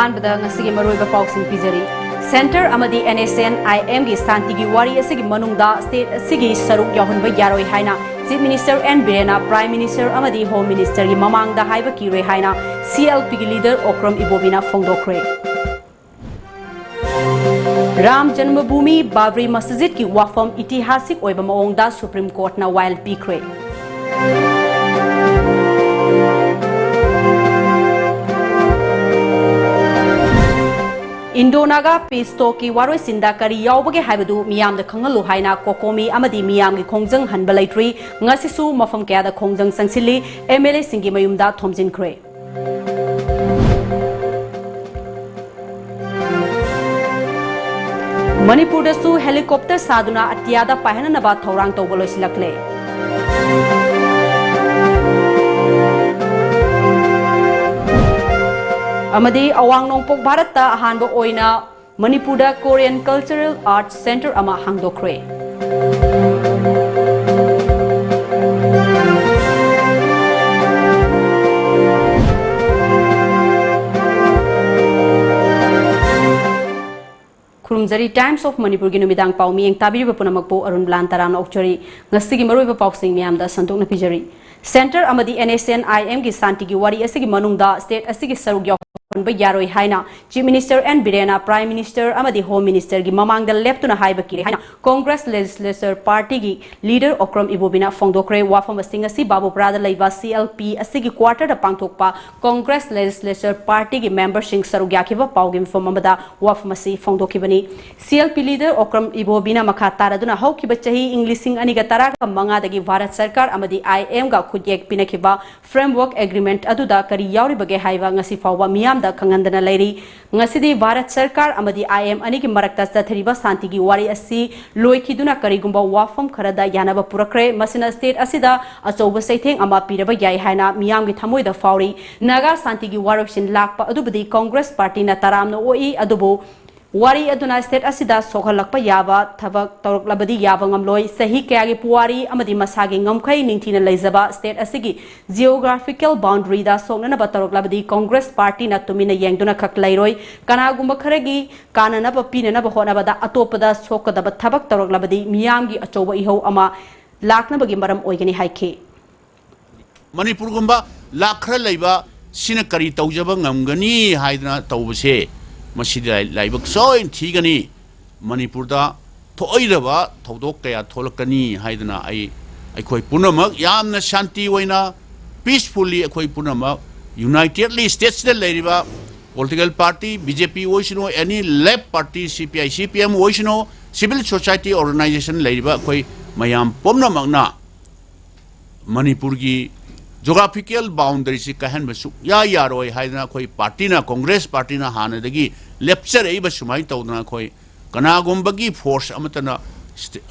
अहानबदा ngasi maroiba pausing pizari Center amadi NSN IM gi santi gi wari asigi manungda state asigi saruk yahunba yaroi haina Chief Minister N Birena Prime Minister amadi Home Minister gi mamangda haiba ki roi haina CLP gi leader Okram Ibobina phongdokre Ram Janmabhoomi Babri Masjid ki wafam itihasik oiba maongda Supreme Court na while pikre Indonaga peace talk ki waroi sinda kari yaubage haibadu miyam da khangalu haina kokomi amadi miyam gi khongjang hanba laitri ngasi su mafam kya da khongjang sangsili MLA singi mayumda thomjin kre Manipur da su helicopter saduna atyada pahana na ba thorang tawbaloi silakle Amadi awang nongpok Bharat ta ahanba oina Manipur Korean Cultural Arts Center ama hangdokre Kurumjari Times of Manipur gi numidang paumi eng tabiriba punamakpo ARUNBALA tarana okchari ngasti gi maroiba pausing miyam da santokna pijari Center amadi NSN IM gi santi gi wari asigi manungda state asigi sarug yaroi haina Chief Minister N Birena Prime Minister amadi Home Minister gi mamangda leptuna haiba ki haina Congress Legislature Party gi leader Okram Ibobina phongdokre wafam singa si babu prada leiba CLP asigi quarter da pangthokpa Congress Legislature Party gi member sing sarugya khiba pawgim famamada wafam si phongdokibani CLP leader Okram Ibobina makha taraduna haukiba chahi Englishing aniga taraga manga dagi Bharat Sarkar amadi IM ga khudyak pinakhiba framework agreement aduda kari yauri bage haiba ngasi fawwa miyam da kangandana lairi ngasidi Bharat Sarkar amadi IM ani ki marakta chathriba santi gi wari asi loikhiduna karigumba wafam kharada yanaba purakre masina state asida achoba saitheng ama piraba yai haina miyam gi thamoi da fauri naga santi gi waroksin lakpa adubadi Congress party na taramna oi adubu Wari aduna state asida sokhalakpa yaba thabak tawraklabadi yaba ngamloi sahi kayagi puwari amadi masagi ngamkhai ningthina leizaba state asigi geographical boundary da soknana ba tawraklabadi Congress party na tumina yengduna khak lairoi kanagumba kharagi kanana ba pinana ba hona bada atopada sokadaba thabak tawraklabadi miyamgi achoba iho ama lakna bagi maram oigani haike Manipur gumba lakhra leiba sina kari tawjaba ngamgani haidna tawbase Masjid laibak soin thigani Manipur da thoiraba thodok kaya tholakani haidana ai khoi punamak yamna shanti waina peacefully khoi punamak unitedly states da lairiba political party BJP oisino any left party CPI CPM oisino civil society organization lairiba khoi mayam pomnamak na Manipur gi geographical boundary si kahan basu ya yaroi haidana khoi party na Congress party na hana dagi lecture ei ba sumai tawdana khoi kana gombagi force amatana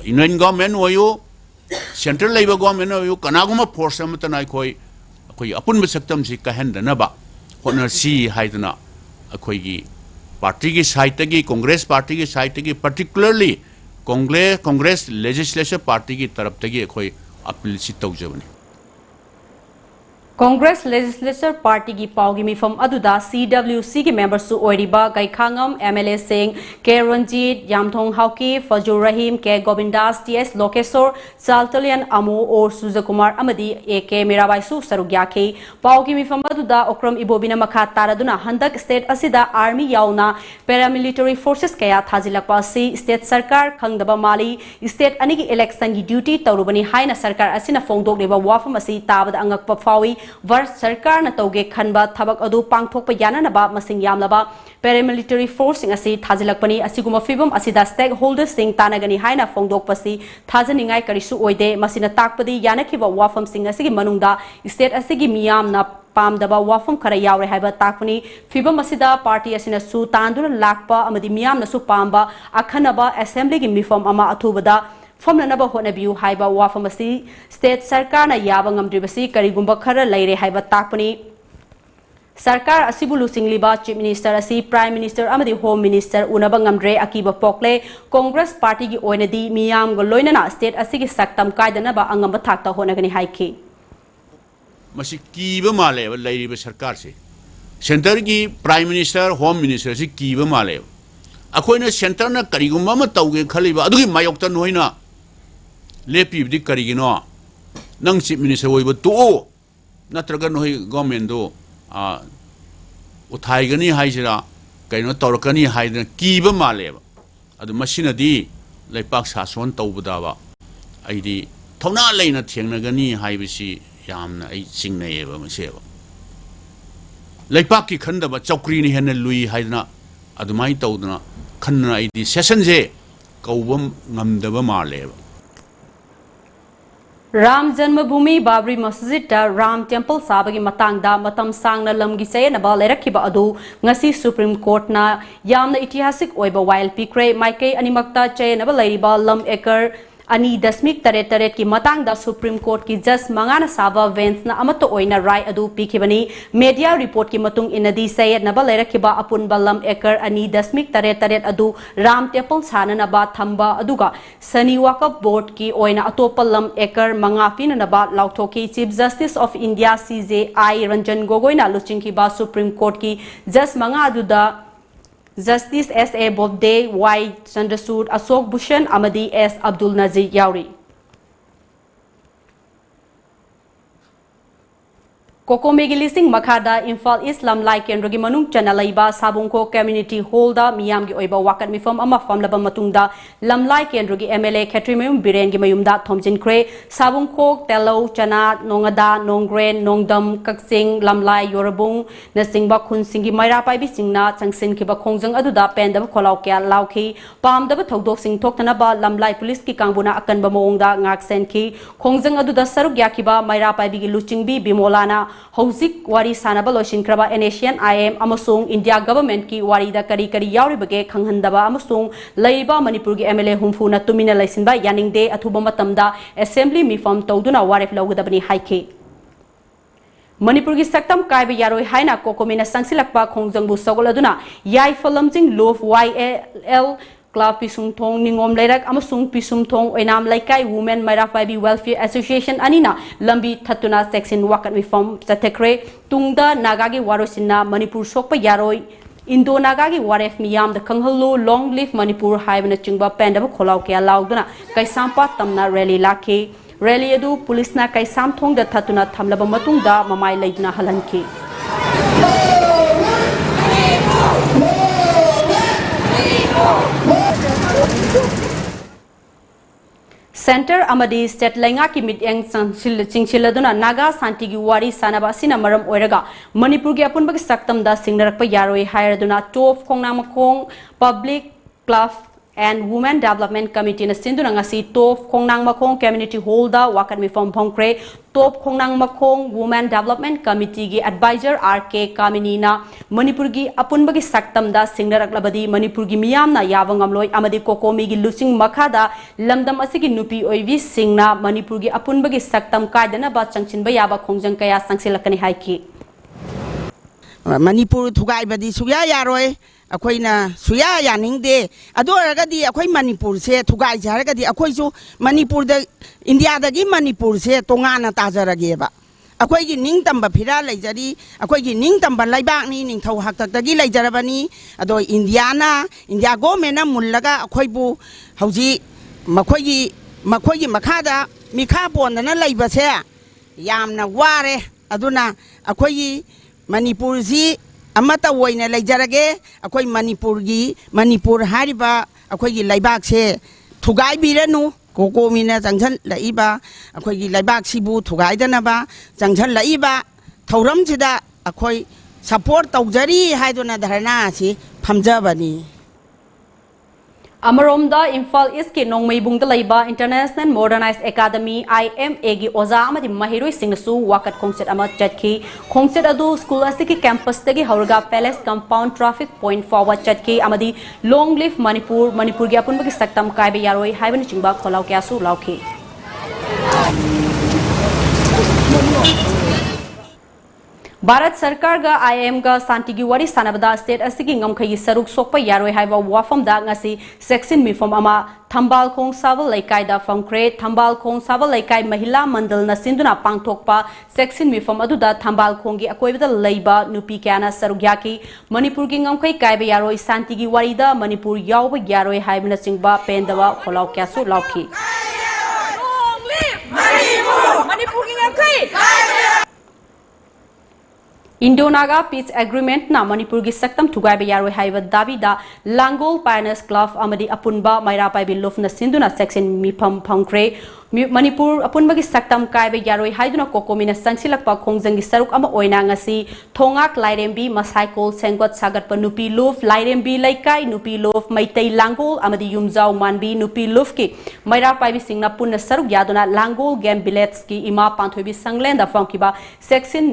union government oyo central labor government oyo kana gomba force amatana khoi apun basaktam si kahan dana ba hona si haidana khoi gi party gi side gi Congress party gi side gi particularly Congress legislature party gi taraf tagi khoi appeal si tawjabani Congress Legislature Party gi paugi mifam aduda CWC gi members su oiriba Gaikhangam MLA Singh K Ranjit Yamthong Hauki Fazur Rahim K Govindas TS Lokesor Saltalian Amu or Suzakumar amadi AK Mirabai su sarugya ke paugi mifam aduda Okram Ibobina makha taraduna handak state asida army yauna paramilitary forces kaya thajilakpa si state sarkar khangdaba mali state anigi election gi duty tawrubani haina sarkar asina phongdok leba wafam asi tabada angakpa fawi Bharat Sarkar na tauge khanba thabak adu pangthokpa yananaba masing yamlaba paramilitary forcing asi thajilakpani asiguma fibam asida stakeholders sing tanagani haina phongdokpasi thajaningai karisu oide masina takpadi yanakhiba wafam sing asigi manungda state asigi miyamna pamdaba wafam khara yawre haiba takpani fibam asida party asina su tanduna lakpa amadi miyamna su pamba akhanaba assembly gi mifam ama athubada Famnanaba honabiu haiba wafamasi state sarkar na yaba ngamdribasi karigumba khara laire haiba takpani Sarkar asibu lusingliba Chief Minister asi Prime Minister amadi Home Minister unaba ngamdre akiba pokle Congress Party gi oinadi miyam go loinana state asigi saktam kaidana ba angamba thakta honagani haike masi kiba male lairiba sarkar se centre की prime minister home minister से कीब माले अखोइना centre ना करीगुम्बा म तौगे खलिबा अदुगी मायोक्ता नोइना लेपीबदि करीगिनो नंग chief minister ओइबो तो नत्रगा नोइ government दो उठाइगनी हाइजिरा कइनो तौरकनी हाइदना कीब मालेबा अदु मसिनदी लेपाक सासोन तौबदाबा आइदी थौना लेना थेंगनगनी हाइबसी यामना आई चिंगनयेबा मसेबा लेपाक की खंदबा चौकरीनी हेन लुई हाइदना अदुमाई तौदना खन्ना आइदी सेशन से कौबम ngамदबा मालेबा राम जन्मभूमि बाबरी मस्जिद राम टेम्पल साबगी मतंगदा मतम सांगना लमगी चयनबा लेरखिबा अदु ngasi सुप्रीम कोर्ट ना यामना ऐतिहासिक ओइबा वाइल पिक्रे माइके अनिमक्ता चयनबा लैरिबा लम एकर अनि दशमिक तरेट तरेट की मतंगदा सुप्रीम कोर्ट की जज मंगाना साबा वेंस ना अमत ओइना राय अदु पिखिबनी मीडिया रिपोर्ट की मतुंग इनदी सयनबा लेरखिबा अपुन बलम एकर अनि दशमिक तरेट तरेट अदु राम टेम्पल साननबा थंबा अदुगा सनी वाकफ बोर्ड की ओइना अतोप लम एकर मंगा पिननबा लाउथोकी chief justice of India CJI Ranjan गोगोइना लुचिंगखिबा सुप्रीम कोर्ट की जज मंगा अदुदा Justice S.A. Bobde, Y. Chandrasud, Ashok Bhushan, Amadi S. Abdul Nazir Yauri. कोकोमेगी लिसिंग मखादा इम्फाल ईस्ट लमलाई केंद्र की मनुंग चनलैबा साबुंको कम्युनिटी हॉल मियाम की ओइबा वाकत मिफम अमा फमलबा मतुंगदा लमलाई केंद्र की MLA खेत्रीमयुम बिरेन की मयुमदा थोमजिनख्रे साबुंको तेलो चना नोंगदा नोंग्रेन नोंगदम कक्सिंग लमलाई योरबुंग नसिंगबा खुनसिंग की मैरा पाइबी सिंगना चंगसिन की बखोंजंग अदुदा पेंदब खोलाव क्या लाउखी पामदब थौदोक सिंग थोक्तनबा लमलाई पुलिस की कांगबुना अकनबा मोंगदा ngaksen की खोंजंग अदुदा सरुक याखिबा मैरा पाइबी की लुचिंगबी बिमोलाना हौजिक वारी सानबा लोशिनख्रबा एनेशियन IM अमसुंग इंडिया गवर्नमेंट की वारीदा करी करी यावरिबगे खंगहंदबा अमसुंग लैबा मणिपुर की MLA हुमफुना तुमिना लैसिनबा यानिंगदे अथुबा मतमदा असेंबली मिफम तौदुना वारेफ लौगदबनी हाइखे मणिपुर की सक्तम कायब यारोय हाइना कोकोमिना संगसिलकपा खोंजंगबु सगोलदुना याइ फलमजिंग लोफ YAL क्लब पिसुमथोंग निंगोम लेरक अमसुंग Pisumthong Oinam Leikai women Meirapaibi welfare association अनिना लंबी थतुना सेक्शन वाकत मिफम चथेख्रे तुंगदा नागागी वारोसिना मणिपुर सोकप यारोय इंडो नागागी वारेफ मियाम द खंगहल्लो लॉन्ग लिव मणिपुर हाइबना चिंगबा पेंडब खोलाव क्या लाउदना कैसामपा तमना रैली लाखे रैली अदु पुलिसना कैसाम थोंग द थतुना थमलबा मतुंगदा ममाई लैदना हलनखी सेंटर अमदी स्टेट लैंगा की मिटिंग चिंगसिलदुना नागा शांति की वारी सानबा सिना मरम ओइरगा मणिपुर की अपुनबगी सक्तमदा सिंगनरकपा यारोय हायरदुना टोफ खोंगनामखोंग public club and Women Development Committee na sinduna ngasi top khongnang makhong community hall da wakat mi form phongkre top khongnang makhong Women Development Committee gi advisor RK Kamini na Manipur gi apunbagi saktam da singnaраklabadi Manipur gi miyam na yawangamloi amadi kokomi gi lusing makha da lamdam asigi nupi oivi singna Manipur gi apunbagi saktam kaidana ba changchinba yaba khongjang kaya sangsilakani haiki Manipur thugai badi suya yaroi अखोइना सुया यानिंगदे अदोरगदी अखोइ मणिपुर से थुगाइ जारगदी अखोइसु मणिपुर द इंडिया दगी मणिपुर से तोंगाना ताजरगेबा अखोइगी निंगतंबा फिरा लैजरी अखोइगी निंगतंबा लैबाकनी निंगथौ हाक्तगी लैजरबनी अदो इंडिया गवर्नमेंट मुल्लगा अखोइबु हौजी मखोइगी मखादा मिखा पोंदना लैबसे यामना वारे अदुना अखोइगी मणिपुर जी अमता वोइना लैजरगे अखोइ मणिपुर हारिबा अखोइगी लैबाक से थुगाइ बिरनु कोकोमिना जंगजन लइबा अखोइगी लैबाक सिबु थुगाइदनबा जंगजन लइबा थौरमसिदा अखोइ सपोर्ट तौजरी हाइदुना धरना सि फमजबनी अमरोमदा इम्फाल ईस्ट के नोंगमैबुंग लैबा इंटरनेशनल मॉडर्नाइज्ड एकेडमी IMA की ओजा अमदि महिरोइ सिंगसु वाकत खोंसेट अमा चटखी खोंसेट अदु स्कूल असि कैंपस तगी हौरगा palace compound traffic point forward चटखी अमदि लॉन्ग लिव मणिपुर की अपुनबगी सक्तम कायबे यारोइ हाइबन चिंबा खोलाव क्यासु लाउखी भारत सरकार गा IIM गा शांति की वारी सानबदा state असगी ngam saruk sokpa yaroi haiba wafam da ngasi section mifom ama thambal khong saval laikai da famkre thambal khong saval laikai mahila mandal na sinduna pangthokpa section mifom adu da thambal khong gi akoibada leiba nupi kana saruk yaki manipur gi ngam kai ba yaroi शांति की वारी da manipur yawba yaroi haibna singba pendawa kholau kyasu lauki manipur gi ngam kai Indo-Naga Peace Agreement na Manipur gi saktam thugai ba yaroi haiba dabi da Langol Pioneers Club amadi apunba maira pai bi lofna sinduna section mifam phangkre Manipur apunba gi saktam kai ba yaroi haiduna kokomina sangsilakpa khongjang gi saruk ama oina ngasi thongak lairembi masaikol senggot sagat pa nupi lof lairembi laikai nupi lof maitai Langol amadi yumjau manbi nupi lof ki maira pai bi singna punna saruk yaduna Langol game billets ki ima panthoi bi sanglenda phangkiba section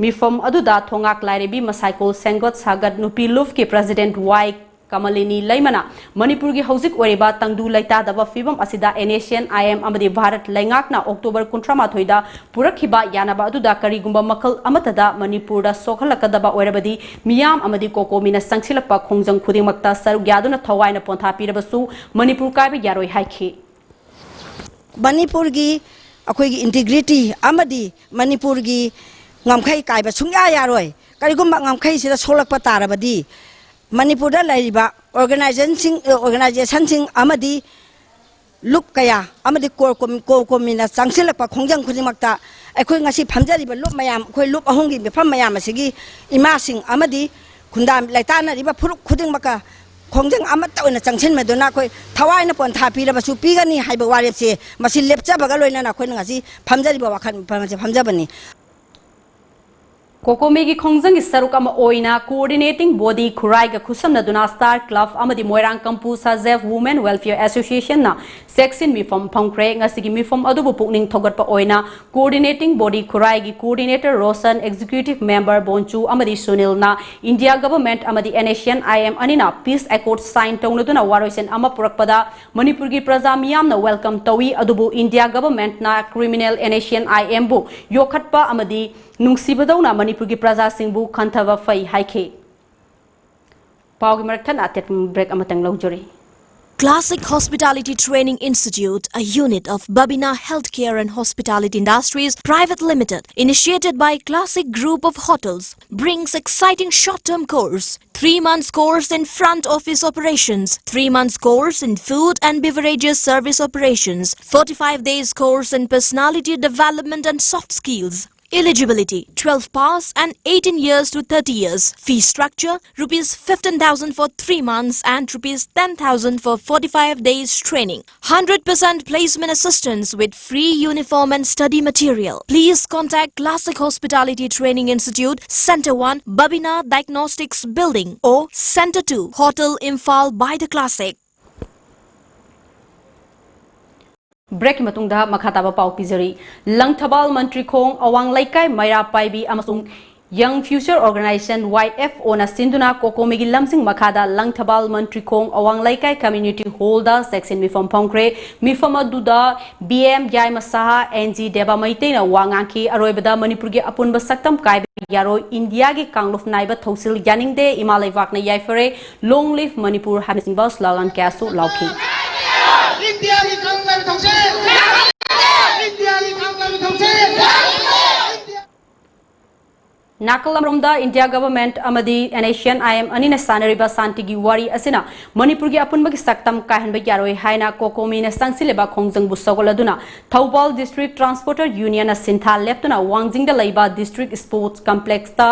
Mifom aduda thongak lairebi masaikol sengot sagat nupi luf ki president Y Kamalini Laimana Manipur gi hojik oriba tangdu laita daba fibam asida NACN IM amadi Bharat laingak na October 13 da purakhiba yanaba aduda karigumba makal amatada Manipur da sokhalakadaba orabadi miyam amadi kokomina sangsilakpa khongjang khudingmakta saruk yaduna thawaina pontha pirabasu Manipur kaiba yaroi haikhi Manipur gi akoi gi integrity amadi Manipur gi ngamkhai kai ba sungya yaroi karigum ngamkhai sida solak patara badi Manipur da laiba organization sing amadi luk kaya amadi komina sangsilak pa khongjang khudingmakta akoi ngasi phamjari ba lup mayam khoi lup ahongi be pham mayam asigi ima sing amadi khundam laitana riba phuruk khudingmaka khongjang amata oina changchen medona khoi thawaina pon thapi ra basu pigani haiba warep se masi lepcha baga loina na khoi ngasi phamjari ba wakhan phamjabani Kokomi gi khongjang gi saruk ama oina coordinating body khurai ga khusamna duna Star Club amadi Moirang Kampu Sajef Women Welfare Association na section mifom phangkre ngasigi mifom adubu pukning thogatpa oina coordinating body khurai gi coordinator Roshan executive member Bonchu amadi Sunil na India government amadi NACN IM anina peace accord sign tawna duna waroisen ama purakpada Manipur gi praja miyam na welcome tawi adubu India government na criminal NACN IM bu yokhatpa amadi nungsibadawna Manipur gi praja singbu khanthawa fai haikhe pawgi marathan atet break amatang laujori Classic Hospitality Training Institute, a unit of Babina Healthcare and Hospitality Industries Private Limited, initiated by Classic Group of Hotels, brings exciting short-term course, 3 months course in front office operations, 3 months course in food and beverages service operations, 45 days course in personality development and soft skills. Eligibility 12 pass and 18 years to 30 years. Fee structure rupees 15,000 for 3 months and rupees 10,000 for 45 days training. 100% placement assistance with free uniform and study material. Please contact Classic Hospitality Training Institute, Center 1, Babina Diagnostics Building or Center 2, Hotel Imphal by the Classic. Break matungda makhataba pau pizari Langthabal Mantri Khong Awang Laikai Maira Paibi amasung Young Future Organization YFO na sinduna kokomigi lamsing makhada Langthabal Mantri Khong Awang Laikai Community Hall da section mifam phongkre mifama duda BM Jai Masaha NG Deba Maitei na wangangki aroibada Manipur gi apunba saktam kai yaro India gi kangluf naiba thosil yaningde imalai wakna yaifare long live Manipur habising bus slogan kasu lauki India ki kanglai thongse India ki kanglai thongse Nakalamromda India government amadi NACN IM anina sanariba santigi wari asina Manipur gi apunba gi saktam kahanba yaroi haina kokomi na sangsileba khongjang bu sogoladuna Thaubal District Transporter Union na sintha leptuna wangjingda laiba District Sports Complex ta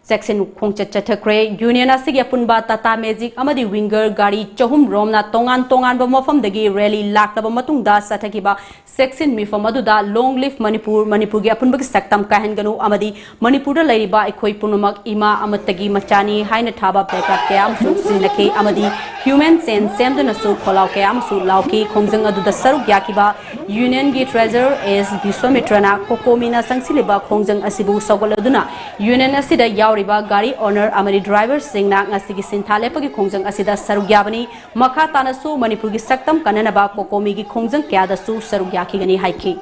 section khongchachathakre union asigi apunba Tata Magic amadi winger gari chahum romna tongan ba mofam dagi rally laklaba matungda sathakiba section mifam aduda long live Manipur gi apunba gi saktam kahenganu amadi Manipur da lairiba ekhoi punumak ima amatagi machani haina thaba backup kayam su sinlake amadi human sense semduna su kholau kayam su lauki khongjang aduda saruk yakiba union gi treasurer is Biswamitrana kokomina sangsileba khongjang asibu sogoladuna union asida riba gari owner amari driver singna ngasigi sintale pagi khongjang asida sarugyabani makha tanasu Manipur gi saktam kanana ba kokomi gi khongjang kya da su sarugyaki gani haiki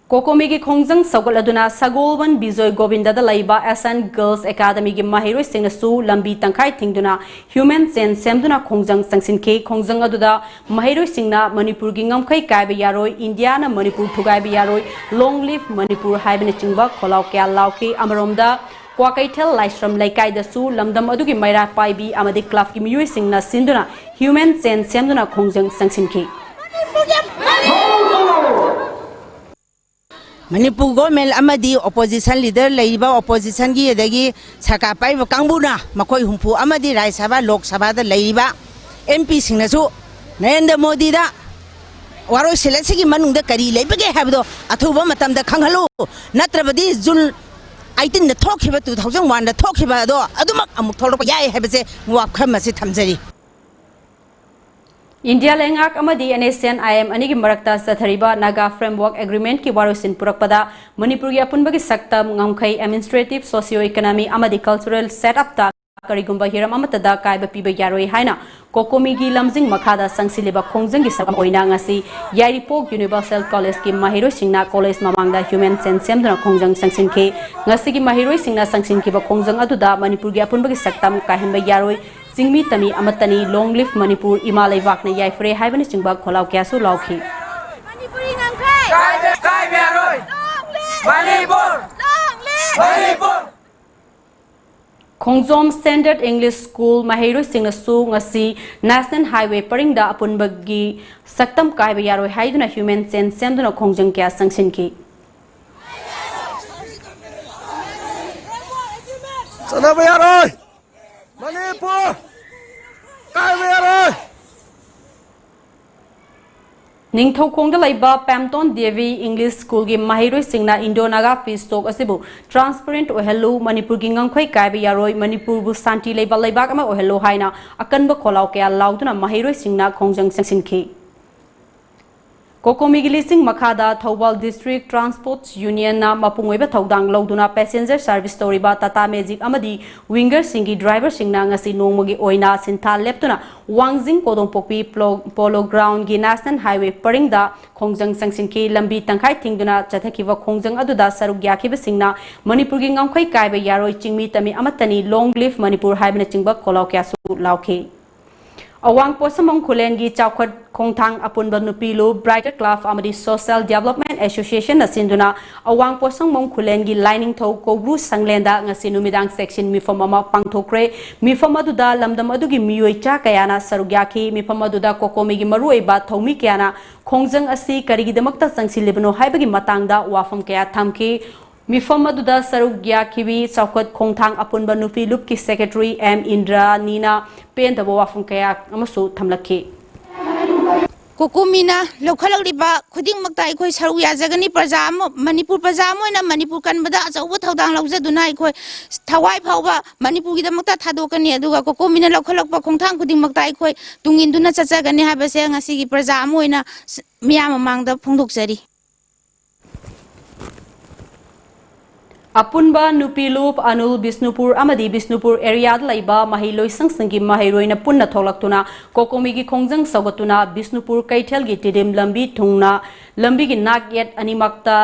Kokomi ki khongjang saugaladuna Sagolwan Bijoy Govinda da laiba SN Girls Academy ki mahiroi singna su lambi tangkai thingduna human sense semduna khongjang sangsin ke khongjang aduda mahiroi singna Manipur gi ngamkhai kaiba yaroi India na Manipur thugaiba yaroi long live Manipur haibna chingba kholau kya lauki amaromda Kwakaitel Laishram Laikai da su lamdam adugi maira paibi amadi club ki miyoi singna sinduna human sense semduna khongjang sangsin ke Manipur government amadi opposition leader leiba opposition gi edagi sakapai kangbuna makoi humpu amadi Rajya Sabha Lok Sabha da leiba MP singnasu Narendra Modi da waro selesi gi manungda kari leibage habdo athuba matamda khanghalu natrabadi June 18 da thokhiba 2001 da thokhiba do adumak amuk thorpa yai habase wakham masi thamjari India lengak amadi NACN IM anigi marakta sathariba Naga Framework Agreement ki warosin purakpada Manipur gi apunbagi saktam ngamkhai administrative socio-economic amadi cultural setup ta karigumba hiram amatada kaiba piba yaroi haina Kokomi gi lamjing makhada sangsiliba khongjang gi sakam oina ngasi Yairipok Universal College ki mahiroi singna college mamangda human sense semduna khongjang sangsin ke ngasi gi mahiroi singna sangsin ki ba khongjang aduda Manipur gi apunbagi saktam kahenba yaroi Singmi tami amatani long live Manipur Imalai Vakna Yaifre Haibani Chingba Kholau Kyasu Lauki Manipuri Ngamkai Kai Biaroi Manipur Manipur Khongjom Standard English School Mahiroi Singna Su Ngasi National Highway Paringda Apunbagi Saktam Kaiba Yaroi Haiduna Human Sense Semduna Khongjang Kya Sangsinki Sanaba Yaroi Manipur Ningthau Khongda laiba Pamton Devi English School gi mahiroi singna Indo-Naga Peace Talk asibu transparent ohellu Manipur gi ngangkhoi kaiba yaroi Manipur bu santi laiba laibak ama ohellu haina akanba kholau kya lauduna mahiroi singna khongjang sangsinki Kokomi gi lising makhada Thobal District Transport Union na mapungoiba thodang lauduna passenger service story ba Tata Magic amadi winger singi driver singna ngasi nongmagi oina sinta leptuna Wangjing Kodongpokpi Polo Ground gi National Highway paringda khongjang sangsinki lambi tangkhai thingduna chathakiwa khongjang aduda saruk yakhiba singna Manipur gi ngamkhai kaiba yaroi chingmi tami amatani long live Manipur haibna chingba kholau kya su lauki Awang Posamong Kulengi Chawkhat Khongthang Apunba Nupilu Brighter Club Amadi Social Development Association na sinduna Awang Posamong Kulengi Lining Tho Kobru Sanglenda ngasi numidang section mifam ama pangthokre mifam aduda lamdam adugi miyoi cha kayana sarugyaki mifam aduda Kokomi gi marui ba thomi kyana khongjang asi karigidamakta sangsilibno haibagi matangda wafam kaya thamki Mifam aduda sarugya kiwi Chawkhat Khongthang Apunba Nupi Lup ki Secretary M Indra Nina pen da wafum kaya amasu thamlakhi Kokomina lokhalakliba khudingmakta aikoi saru yajagani praja Manipur praja moina Manipur kanbada achauba thodang laujaduna aikoi thawai phauba Manipur gi damakta thadokani aduga Kokomina lokhalakpa khongthang khudingmakta aikoi tunginduna chachagani habase ngasi gi praja moina miyam mangda phongdokjari Apunba Nupilup Anul Bisnupur Amadi Bisnupur area laiba mahiloi sangsangi mahiroina punna tholaktuna Kokomi gi khongjang sagatuna Bisnupur Kaithel gi tidim lambi thungna lambi gi nak yet animakta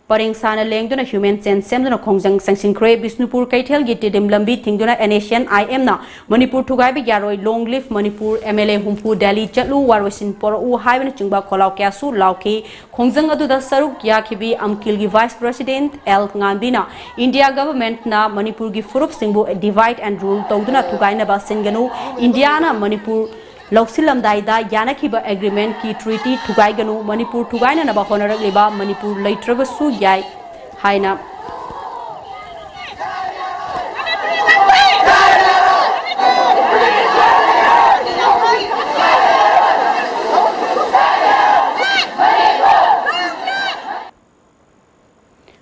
Paringsana lengduna human sense semduna khongjang sangsinkre Bisnupur Kaithel gi tidim lambi thingduna NACN IM na Manipur thugaiba yaroi long live Manipur MLA humpu Delhi chatlu warwasin poru haibana chingba kholau kya su lauki khongjang aduda saruk yakhibi amkil gi vice president L Ngambina India government na Manipur gi furup singbu divide and rule tawduna thugaina ba singanu India na Manipur Lausilam Daida Yanakiba Agreement ki treaty Tugaiganu Manipur Tugaina Naba Honorable Manipur Laitrabasu Yai Haina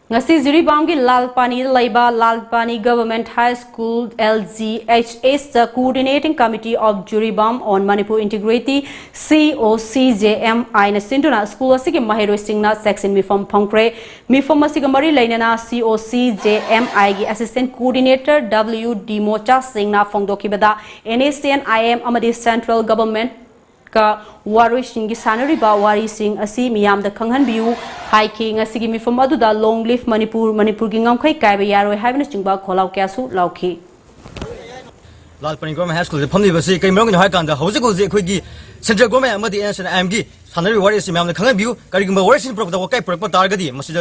Ngasi Ziribam gi Lalpani Laiba Lalpani Government High School LGHS the Coordinating Committee of Juribam on Manipur Integrity COCJM Aina Sinduna School asigi mahiroi singna section mifam phangkre mifam asiga mari lainana COCJM gi Assistant Coordinator W Dimocha Singna phangdokibada NACN IM amadi Central Government ka waroi sing gi sanariba wari sing asi miyam da khanghan biu hai ki ngasi gi mifam adu da long live manipur gi ngam khai kai ba yaroi haibna chingba kholau kya su lauki लाल पनी government high school फमली बसी कई मरंग high कांदा हौजे को जे खोगी central government अमदी एनएसएन आईएमगी सानरी वारी से ma'am खंग बिउ करिगम वारी सिन programme को कई प्रोजेक्ट तारगदी मसिद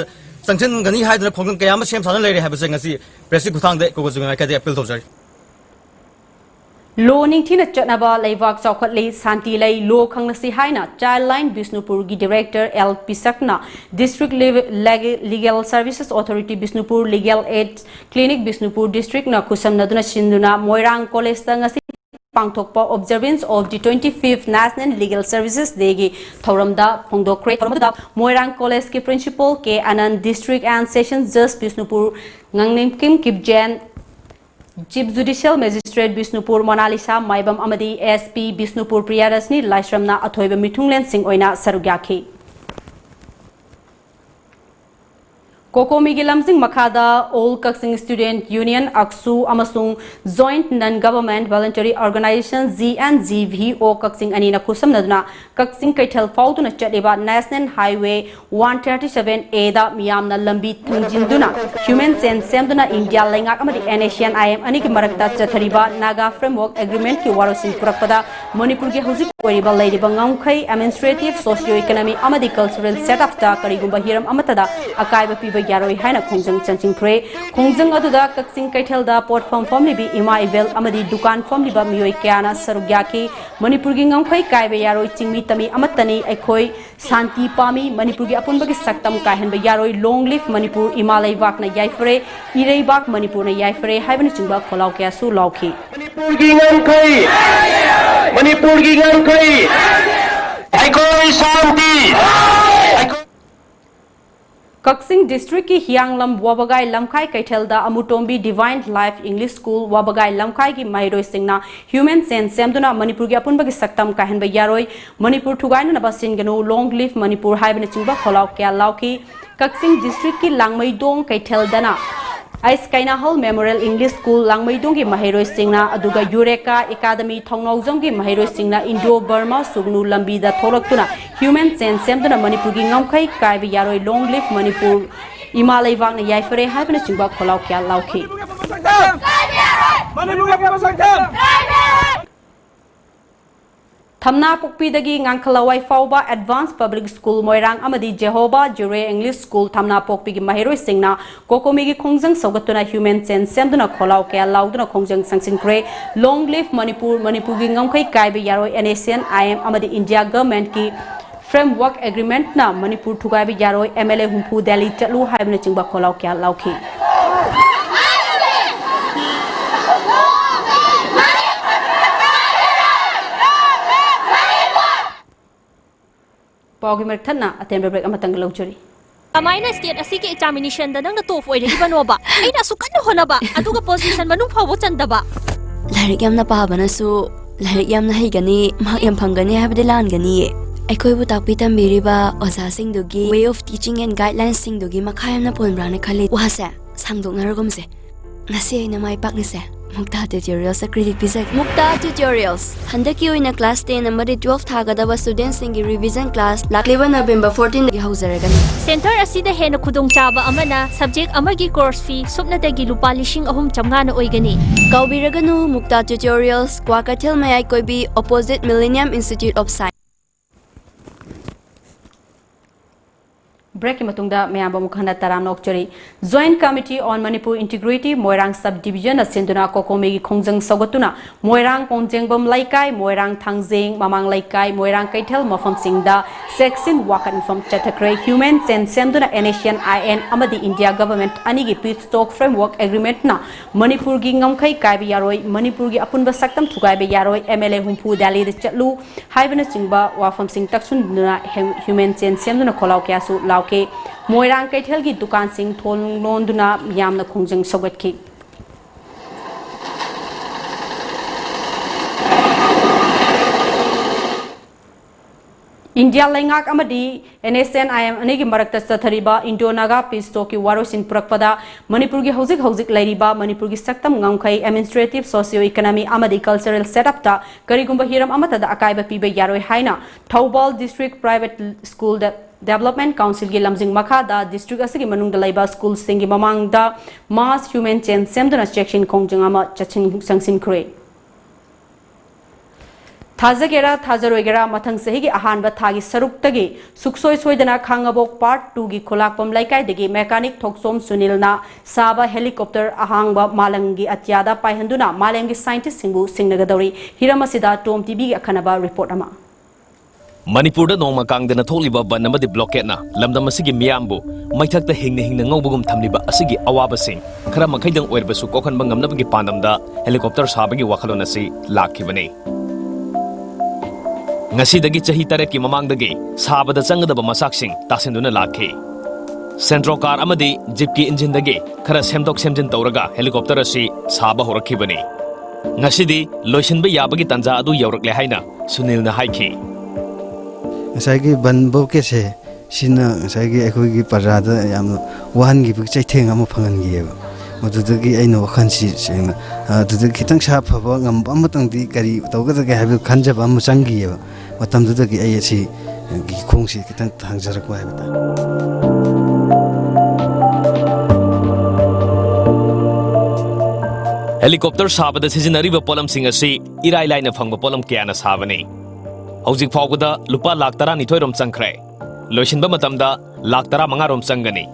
संगठन गनी हाइदना खोंगन कयाम सेम साना लेरे हाबसे ngasi प्रेस खुथांग दे को जुंगा का अपील तौजर लो निंगथिना चटनाबा लेवाक चौखटले शांति लै लो खंगनसी हाइना चाइल्डलाइन बिष्णुपुर की डायरेक्टर एल पिसकना district legal services authority Bishnupur legal aid clinic Bishnupur district ना खुसमनदुना सिंदुना मोइरांग कॉलेज तंगसी पांगथोकपा observance of the 25th national legal services day की थौरमदा फोंगदोक्रे थौरमदा मोइरांग कॉलेज के principal K Anand district and session जज Bishnupur ngangnimkim kipjen Chief Judicial Magistrate Bishnupur Monalisa Maibam Amadi SP Bishnupur Priyarasni Laishramna Athoiba Mithunglen Singh Oina Sarugyakhi Kokomi Lamsing Makada All Kaksing Student Union Aksu Amasung Joint Non-Government Voluntary Organization ZNGVO Kaksing Anina Kusam Naduna Kaksing Kaitel Fautuna Chatiba National Highway 137A da Miyamna Lambi Tungjinduna Human Sense Semduna India Langak Amadi NASIAN IM Anik Marakta Chathariba Naga Framework Agreement Ki Warosin Purapada Manipur Ki Huzik Wariba Lady Bangamkai Administrative Socio-Economic Amadi Cultural Setup Ta Karigumba Hiram Amatada Akaiba Piba Yaroi Haina Kongjang Chanching Pre Kongjang Aduda Kaksing Kaitelda Port Farm Libi Ima Ivel Amadi Dukan Farm Liba Miyoi Kiana Sarugyaki Manipur Gi Ngamkhai Kaiba Yaroi Chingmi Tami Amatani Aikoi Santi Pami Manipur Gi Apunba Gi Saktam Kaihanba Yaroi Long Live Manipur Imalai Vakna Yaifre Irei Bak Manipur na Yaifre Haibani Chingba Kholau Kya Su Lauki Manipur Gi Ngamkhai Manipur Gi Ngamkhai Aikoi Santi Kaksing District ki Hianglam Wabagai Lamkai Kaitelda Amutombi Divine Life English School Wabagai Lamkai ki Mairoi Singna Human Sense Semduna Manipur gi apunba gi saktam kahenba yaroi Manipur thugaina na basin ganu Long Live Manipur haibana chingba kholau kya lauki Kaksing District ki Langmaidong Kaiteldana Ais Kaina Hall Memorial English School Langmaidong ki Mairoi Singna aduga Eureka Academy Thongnaujong ki Mairoi Singna Indo Burma Sugnu Lambi da tholaktuna Human Sense Semduna Manipur gi ngamkhai kaiba yaroi Long Live Manipur Imalai Wagna Yaifre haibana chingba kholau kya lauki Thamna Pokpidagi Ngankalawai Fauba Advanced Public School Moirang Amadi Jehovah Jure English School Thamna Pokpigi Mahiroi Singna Kokomigi Kongjang Sogatuna Human Sense Semduna Kholau Kya Lauduna Kongjang Sangsingkre Long Live Manipur Manipurgi Ngamkai Kaiba Yaroi NASIAN IM Amadi India Government ki Framework Agreement na Manipur Thugaiba Yaroi MLA Humpu Delhi Chatlu Haibna Chingba Kholau Kya Lauki Pagi merthana atembe break amatang lauchari Amaina state asiki examination da nang top oire ibanoba aina sukan honaba aduga position manung phawo chandaba Larik yamna pabana su larik yamna haigani mak yam phangani habde langani aikoi bu takpi tambiriba oza sing dugi way of teaching and guidelines sing dugi makhayamna ponbrana khali wahasa sangdokna rogomse ngasi aina mai paknise Mukta Tutorials credit pizak Mukta Tutorials Handaki oina class 10 amadi 12 thagadaba students singi revision class lakliba November 14 gi hauzaragani Center asida hena khudong chaba amana subject amagi course fee supnadagi lupa 3,900 na oigani Kaubiraganu Mukta Tutorials Kwakathil Mayai Koibi opposite Millennium Institute of Science Break matungda mayamba mukhana taram nokchari Joint Committee on Manipur Integrity Moirang Subdivision asinduna Kokomegi Kongjang Sogatuna Moirang Konjengbam Laikai Moirang Thangjeng Mamang Laikai Moirang Kaitel Mafam Singda Section Wakan from Chatakre Human Sense Semduna NASIAN IN Amadi India Government Anigi Pit Stock Framework Agreement na Manipur gi ngamkhai kaiba yaroi Manipur gi apunba saktam thugaiba yaroi MLA Humpu Delhi de chatlu haibana chingba wafam sing taksun duna Human Sense Semduna kholau kya su ke Moirang Kaithel gi dukan sing thol londuna yamna khongjang sogat ki India Lengak Amadi, NSN IM Anigi Marakta Sathariba, Indo-Naga Peace Talki Warosin Prakpada, Manipurgi Housik Ladiba, Manipurgi Saktam Ngamkai, Administrative, Socio-Economic, Amadi Cultural Setup Ta, Karigumba Hiram Amata, the Akaiba Piba Yaroi Haina, Taubal District Private School Development Council Gi Lamjing Makada, District Asigi Manung the Laiba School Singi Mamang da, Mass Human Chain Semduna Section Kongjangama Chaching Sangsin Kure. Thazagera Thazaroigera Matang Sehigi Ahanba Thagi Saruktagi, Suksoi Soidana Kangabok Part 2 Gi Kolakpam Laikai Degi Mechanic Toksom Sunilna, Saba Helicopter Ahangba Malangi Atyada Paihanduna, Malangi Scientist Singbu Singnagadori, Hiramasida Tom TV Akanaba Report Ama. Manipur da nongma kangdana tholiba banama di blockade na lamdam asigi miyambu maithak ta hingna ngawbugum thamliba asigi awaba sing khara makhaidang oirbasu kokhan bangamna bagi pandamda helicopter sabagi wakhalon asi lakhibane ngasidagi chahi taret ki mamangdagi sabada changadaba masaksing tasenduna lakhi centro car amadi jeep ki engine dagi khara semdok semjin tawraga helicopter asi saba horakhibane ngasidi loisinba yabagi tanja adu yaurakle haina Sunil na haikhi Saigi banbo ke se sina saigi ekoi parada yam wahan gi bik chai theng am phangan gi ba modu gi aino khan si sing du khitang sa phaba ngam amatang di kari tawga ga habi khanja ba am changi ba matam du gi ai si gi khong si khitang thangjarak ba ba helicopter sabada sijinari ba polam singa si irai laina phangba polam kyana sabani Hojik Fogada, Lupa Laktara Nitoirom Sankre. Loishinba Matamda, Laktara Mangarom Sangani.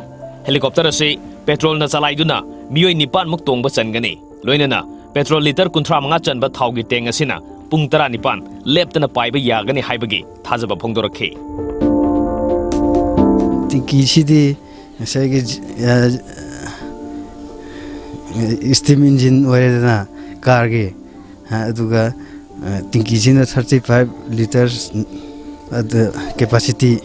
Helicopter si petrol na salaiduna, Mio Nipan Muktung Basangani. Loinana, petrol liter kuntra mangachan but Haugi Tengasina, Pungtara Nipan, lept in a pipe Yagani Haibagi, Tazaba Pongdoraki. Tiki City, Sagi steam engine, where Kargi, Aduga. Tinkijina 35 liters the capacity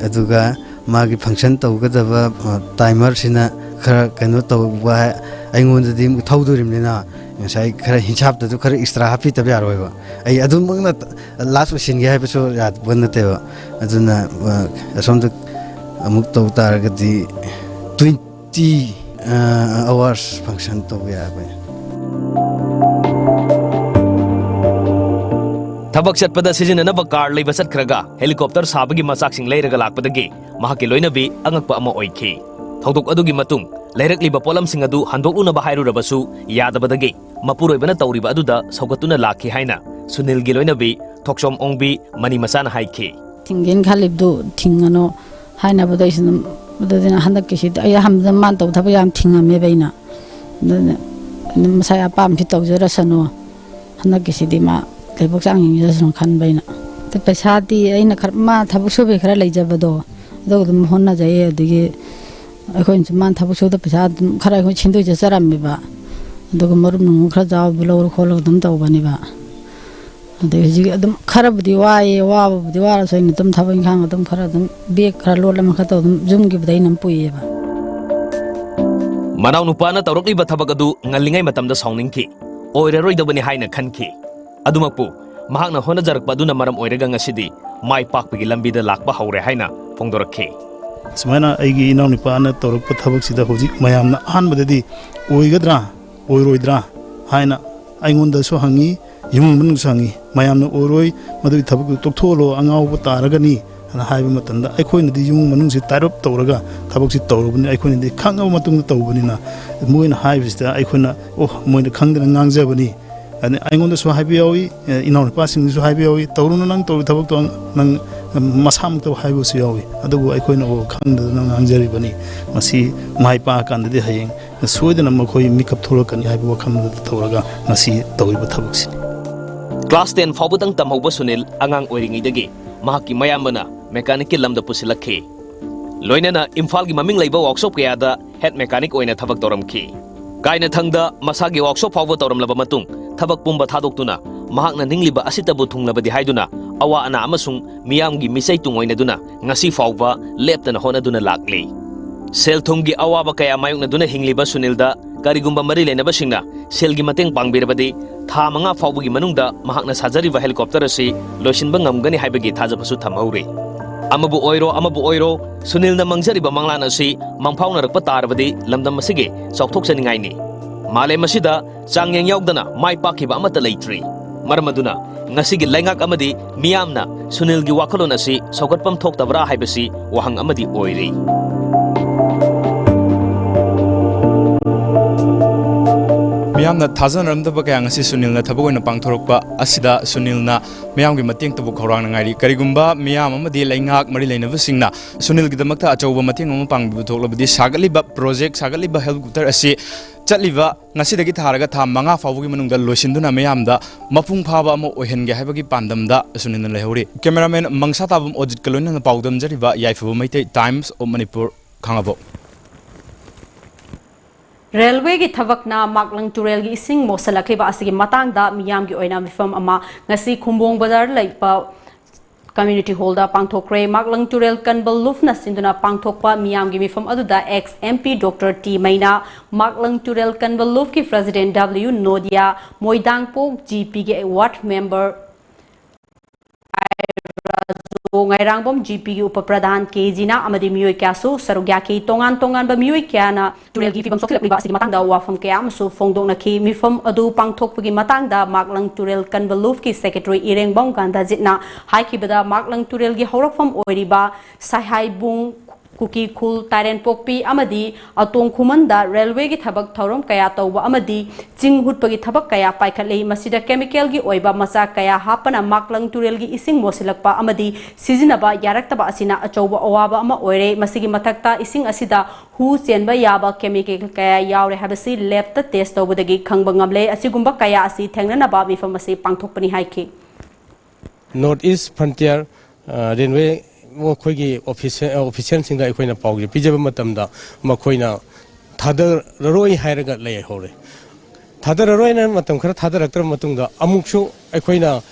aduga magi function tawgadaba timer sina khara kano tawba aingon di thaudurim lena sai khara hisab da khara extra happy tabe aroiba ai adum mangna last sin ge habeso yat bonate ba aduna asom da amuk taw taragadi 20 hours function tawya ba Tabak pada season na bakar lay basat kraga helicopter sabagi masaksing layraga lakpadagi mahaki loinabi angakpa ama oikhi thodok adugi matung layrak liba polam singadu handokuna bahairu rabasu yadabadagi mapuroi bana tawriba aduda saugatuna lakhi haina Sunil gi loinabi thoksom ongbi mani masana haikhi tingin khalibdu tingano haina badaisin badadina handakki sid ay hamdam man taw thaba yam thingame baina masaya pam fi tawjara sano handakki sidima Lebok sang yang jelas nongkan baina. Tapi saat ini, aina karma thabuk sobe kara lagi jabado. Dok dum honna jaya digi. Aku cuma thabuk sobe tapi saat kara aku cintu jasa ramai ba. Dok marum nung kara jauh belau kolok dum tahu bani ba. Dek jigi dum kara bdiwai bdiwara so ini dum thabuk ingkang dum kara dum biak kara luar lam kata dum zoom gi bdai nampui ba. Manau nupana tawrok liba thabak adu ngalingai matamda sawningki. Oira roi dabani haina khanki. Adumakpu, mahakna hona jarak paduna maram oiraga ngasidi, mai pakpagi lambida lakba haure haina pongdorakhi. Sumana aigi inaw nipana torok pathabak sida hojik mayamna ahanbadadi oigadra oiroidra haina aingonda so hangi yimung munung sangi mayamna oiroi madu thabak toktholo angaw taragani ana haiba matanda aikhoina di yimung munung si tarop tawraga thabak si tawrobani aikhoina di khangaba matung tawbani na moina haibista aikhoina moina khangdana ngangjabani and I want to Habioi, in our passing to Habioi, Taurunang to Tabak Nang Masam to Habusioi, other I couldn't overcome the Nangeribani, Masi, my park under the haying, the Sweden and Makoi make up Torok and Habu come to the Toraga, Nasi, Tauriba Tabuxi. Class 10 Fabutang Tamoba Sunil, Angang Oring Idagi, Mahaki Mayamana, Mechanical Lam the Pusilaki. Loinana, Infalgi Maming Labor Workshop Yada, head mechanic or in a Tabak Key. Kaina Tangda, Masagi Workshop Power Toram Labamatung. Tabak pumba thadokuna mahakna ningliba asitabu thunglabadi haiduna awa ana amasung miyamgi misai tungoina duna ngasi fawba leptana hona duna lakli sel thumgi awaba kaya mayukna duna hingliba Sunilda karigumba mari lenaba singna selgi mateng pangbirabadi tha manga fawbugi manungda mahakna sajariba helicopter asi loisinba ngamgani haibagi thajabasu thamhauri amabu oiro sunilna mangjariba manglan asi mangphawna rakpa tarbadi lamdam asigi chawthoksaningai ni malem asida changyang yaugdana mai pakiba amata leitri maramaduna ngasigi laingak amadi miyamna sunilgi wakalon asi sawgatpam thoktabra haibasi wahang amadi oiri Miyamna Tazan Ramdaba Kayangasi Sunilna Tabuina Pangtorokba Asida Sunilna Miyamgi Mating Tabu Korang Ngari Karigumba Miyam Amadi Langak Marilena Visingna Sunil Gidamakta Achoba Mating Pang Butolabdi Sagaliba project Sagaliba Helicopter Asi Chatliva Nasidagi Taraga Tam Manga Favugi Manunga Loshinduna Miyamda Mapung Pava Mo Ohenga Habagi Pandamda Sunil Lehori Cameraman Mangsatabum Ojit Kalun and Paudam Jariva Yaifu Mate Times of Manipur Kangabo Railway gi thabakna maklang turel gi ising mosalakhiba asigi matangda miyam gi oina mifam ama ngasi khumbong bazar laipa community hall da pangthokre maklang turel kanbal lufna sinduna pangthokpa miyam gi mifam aduda ex MP Dr T Maina maklang turel kanbal luf ki president W Nodia Moidangpok GP gi ward member Ngairangom GP Upapradhan Kejina Amadi Mui Kasu Sarugyaki Tongan Bamui Kiana Turel gi fibam soklak liba asigi matangda wafam kayam so fongdong na ki mifam adu pangthokpagi matangda maklang turel kanbaluf ki secretary Irengbong Ganda jitna haikibada maklang turel gi horakfam oiriba Sahai Bung Kuki Kul Taren Pokpi Amadi Atong Kumanda Railway gi thabak thorom kaya tawba Amadi Jing hutpagi thabak kaya paikhatlei masida chemical gi oiba macha kaya hapana maklang turel gi ising mosilakpa Amadi sizinaba yaraktaba asina achauba awaba ama oire masigi mathakta ising asida hu chenba yaba chemical kaya yaure habasi lab ta test tawbadagi khangba ngamle asigumba kaya asi thengnana ba mifam asi pangthokpani haiki North-East Frontier Railway Mokogi official singa Equina Pog, Pijamatamda, Makoina, Tadar Roi Hiraga lay hore. Tadar Roina Matamkar, Tadar Actor Matunda, Amukshu, Equina,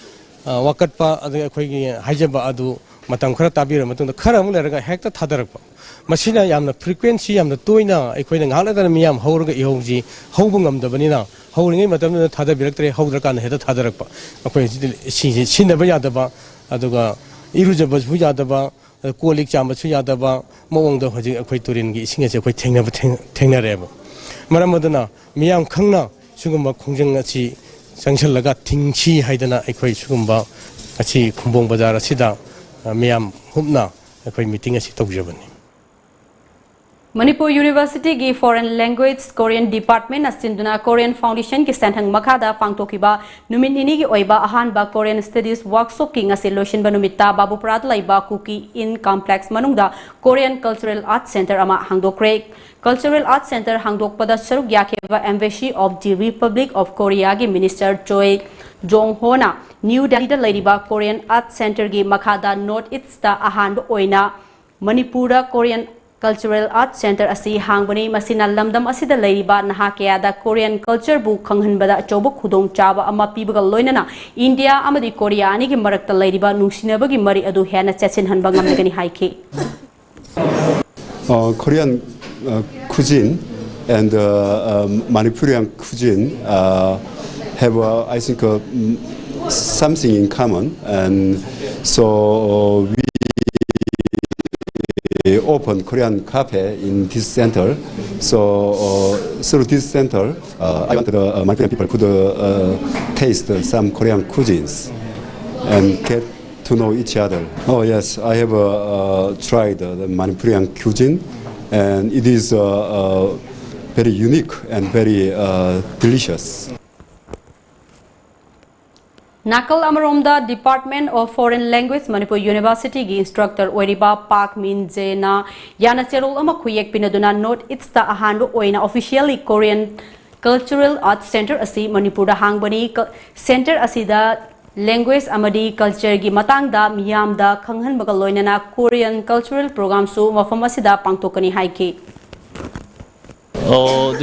Wakatpa, Equigi, Hajaba Adu, Matamkara Tabira Matunda, Karamulaga, Hector Tadarapa. Machina Yam the frequency am the Toina, Equating Haladan Miam, Horga Eoji, Hobungam the Vanina, holding Matam the Tadar directory, Hodrakan, Head Tadarapa, Sinabayadaba, Aduga. Irujabas Vujadaba, Kolik Chambas Yadaba, Mong the Hoji Equatorin, sing as a quick Tengareba. Maramadana, Miam Kangna, Sugamba Kunjangachi, Sanction Laga, Tingchi, Haidana, Equi Sugamba, Achi, Kumbong Bazara Sida, Miam Humna, Equi meeting as Tokjabani. Manipur University gi Foreign Language Korean Department asinduna Korean Foundation ki senthang makhada pangtokiba numinini gi oiba ahanba Korean Studies workshop ki ngase lotion banumita babu prad laiba kuki in complex manungda Korean Cultural Arts Center ama hangdokre Cultural Arts Center hangdokpada saruk yakheba Embassy of the Republic of Korea gi Minister Choi Jong-hona New Delhi da laiba Korean Arts Center gi makhada North-East da ahanba oina Manipura Korean Cultural Arts Center asi hangbani masina lamdam asida laiba nahakya da Korean culture bu khanghanbada chobo khudong chaba ama pibaga loinana India amadi Korea ani gi marakta laiba nungsinaba gi mari adu hena chachin hanba ngamnagani haiki Korean cuisine and Manipurian cuisine have I think something in common, and so we open Korean cafe in this center. So through this center, I want the Manipurian people could taste some Korean cuisines and get to know each other. Oh yes, I have tried the Manipurian cuisine, and it is very unique and very delicious. Nakal Amaromda Department of Foreign Language Manipur University gi instructor Oiriba Park Min Jena Yana Cherol ama khuyek pinaduna North-East ta ahandu oina officially Korean Cultural Arts Center asi Manipur da hangbani center asida language amadi culture gi matangda miyam da khanghan baga loinana Korean cultural program su mafam asida pangtokani haiki.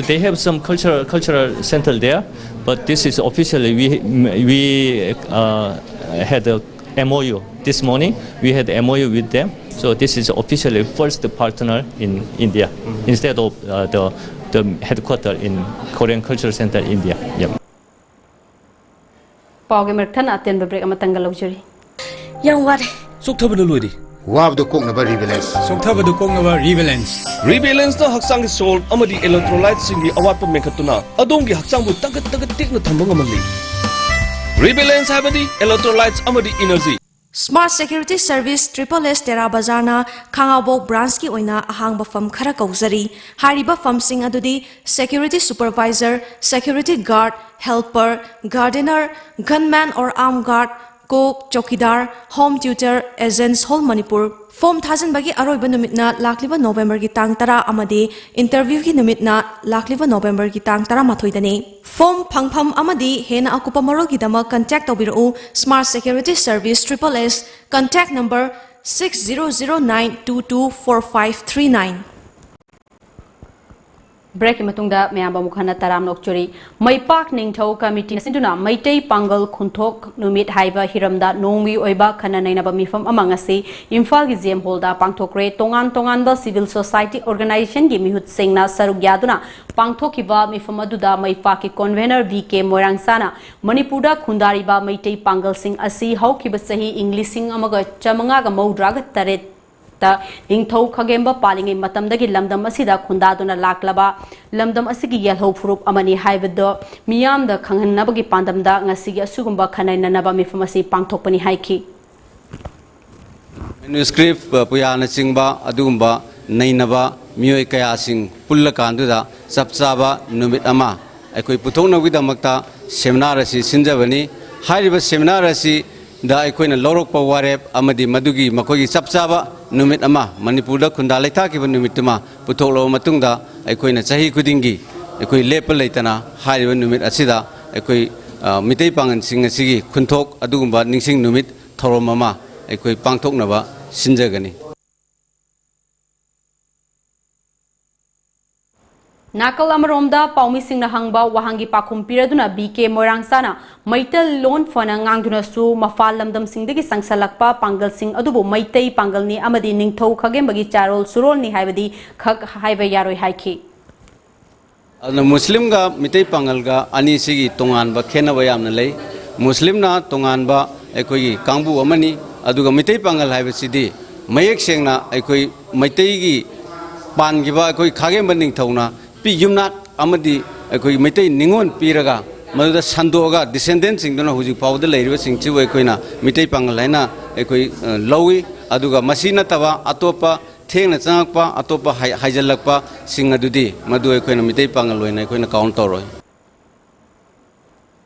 They have some cultural center there, but this is officially we had a MOU this morning. We had a MOU with them, so this is officially first partner in India instead of the the headquarters in Korean Cultural Center, India. Yep. Pauge merthan aten break amatanga luxury. Yang ware. Soktabada loiri. Wabdo koknaba rebalance. Soktabada koknaba rebalance. Rebalance na haksang sol amadi electrolytes singi awatpa mekhatuna adongi haksangbu tagat tikna thamba ngamali. Rebalance habadi electrolytes amadi energy. Smart Security Service SSS Tera Bazarna Khangabok branch ki oina ahangba firm khara kauzari hariba firm sing adudi security supervisor, security guard, helper, gardener, gunman or armed guard, cook, chokidar, home tutor, agents whole Manipur. Form Thazan bagi aroiba numitna lakliba November ki tang tara amadi interview ki numitna lakliba November ki tang tara mathoidani. Form phangpham amadi hena akupa marol ki dama contact tabiru Smart Security Service SSS contact number 6009224539. Break matungda mayamba mukhana taram nokchori maipak ningthau committee sinduna maitei pangal khunthok numit haiba hiramda nongwi oiba khana nainaba mifam amang ase Imphal gi gem holda pangthokre tongan ba civil society organization gi mihut singna saruk yaduna pangthokiba mifam aduda maipak ki convener VK Moirangsana Manipurda khundari ba maitei pangal sing asi haukiba sahi Englishing amaga chamanga ga maudraga taret Ningthau Khagemba palingai matamdagi lamdam asida khundaduna laklaba lamdam asigi yelho furup amani haibado miyamda khanghanabagi pandamda ngasigi asugumba khanainanaba mifamasi pangthokpani haiki manuscript puyana singba adugumba nainaba miyoi kaya sing pulla kanduda sapchaba numit ama aikoi puthokna widamakta seminar asi sinjabani hairiba seminar asi da aikoina lorok pa warep amadi madugi makogi sapchaba numit ama Manipurda khunda laitha ki numituma puthoklo matungda aikoina chahi kudingi aikoi lepal leitana hairiba numit asida aikoi mitei pangan sing asigi khunthok adugumba ningsing numit thorom ama aikoi pangthoknaba sinjagani Nakal amaromda paumi singna hangba wahangi pakum piraduna BK Moirangsana maitel loan fana ngangduna su mafal lamdam singdagi sangsalakpa pangal sing adubu maitei pangal ni amadi ningthau khagembagi charol surol ni haibadi khag haiba yaroi haiki Muslim ga mitei pangal ga ani sigi tongan ba khena ba yamna lei Muslim na tongan ba ekoi kangbu amani aduga mitei pangal haiba sidi mayek sengna ekoi maitei gi pan gi ba ekoi khagemba ningthauna pi yumnat amadi ekoi mitei ningon piraga maduda sandoga descendants singduna huji pawda leiriba singchi we koina mitei pangal haina ekoi lowi aduga masina taba atopa thengna changakpa atopa haijalakpa sing adudi madu ekoina mitei pangal loina ekoina count toroi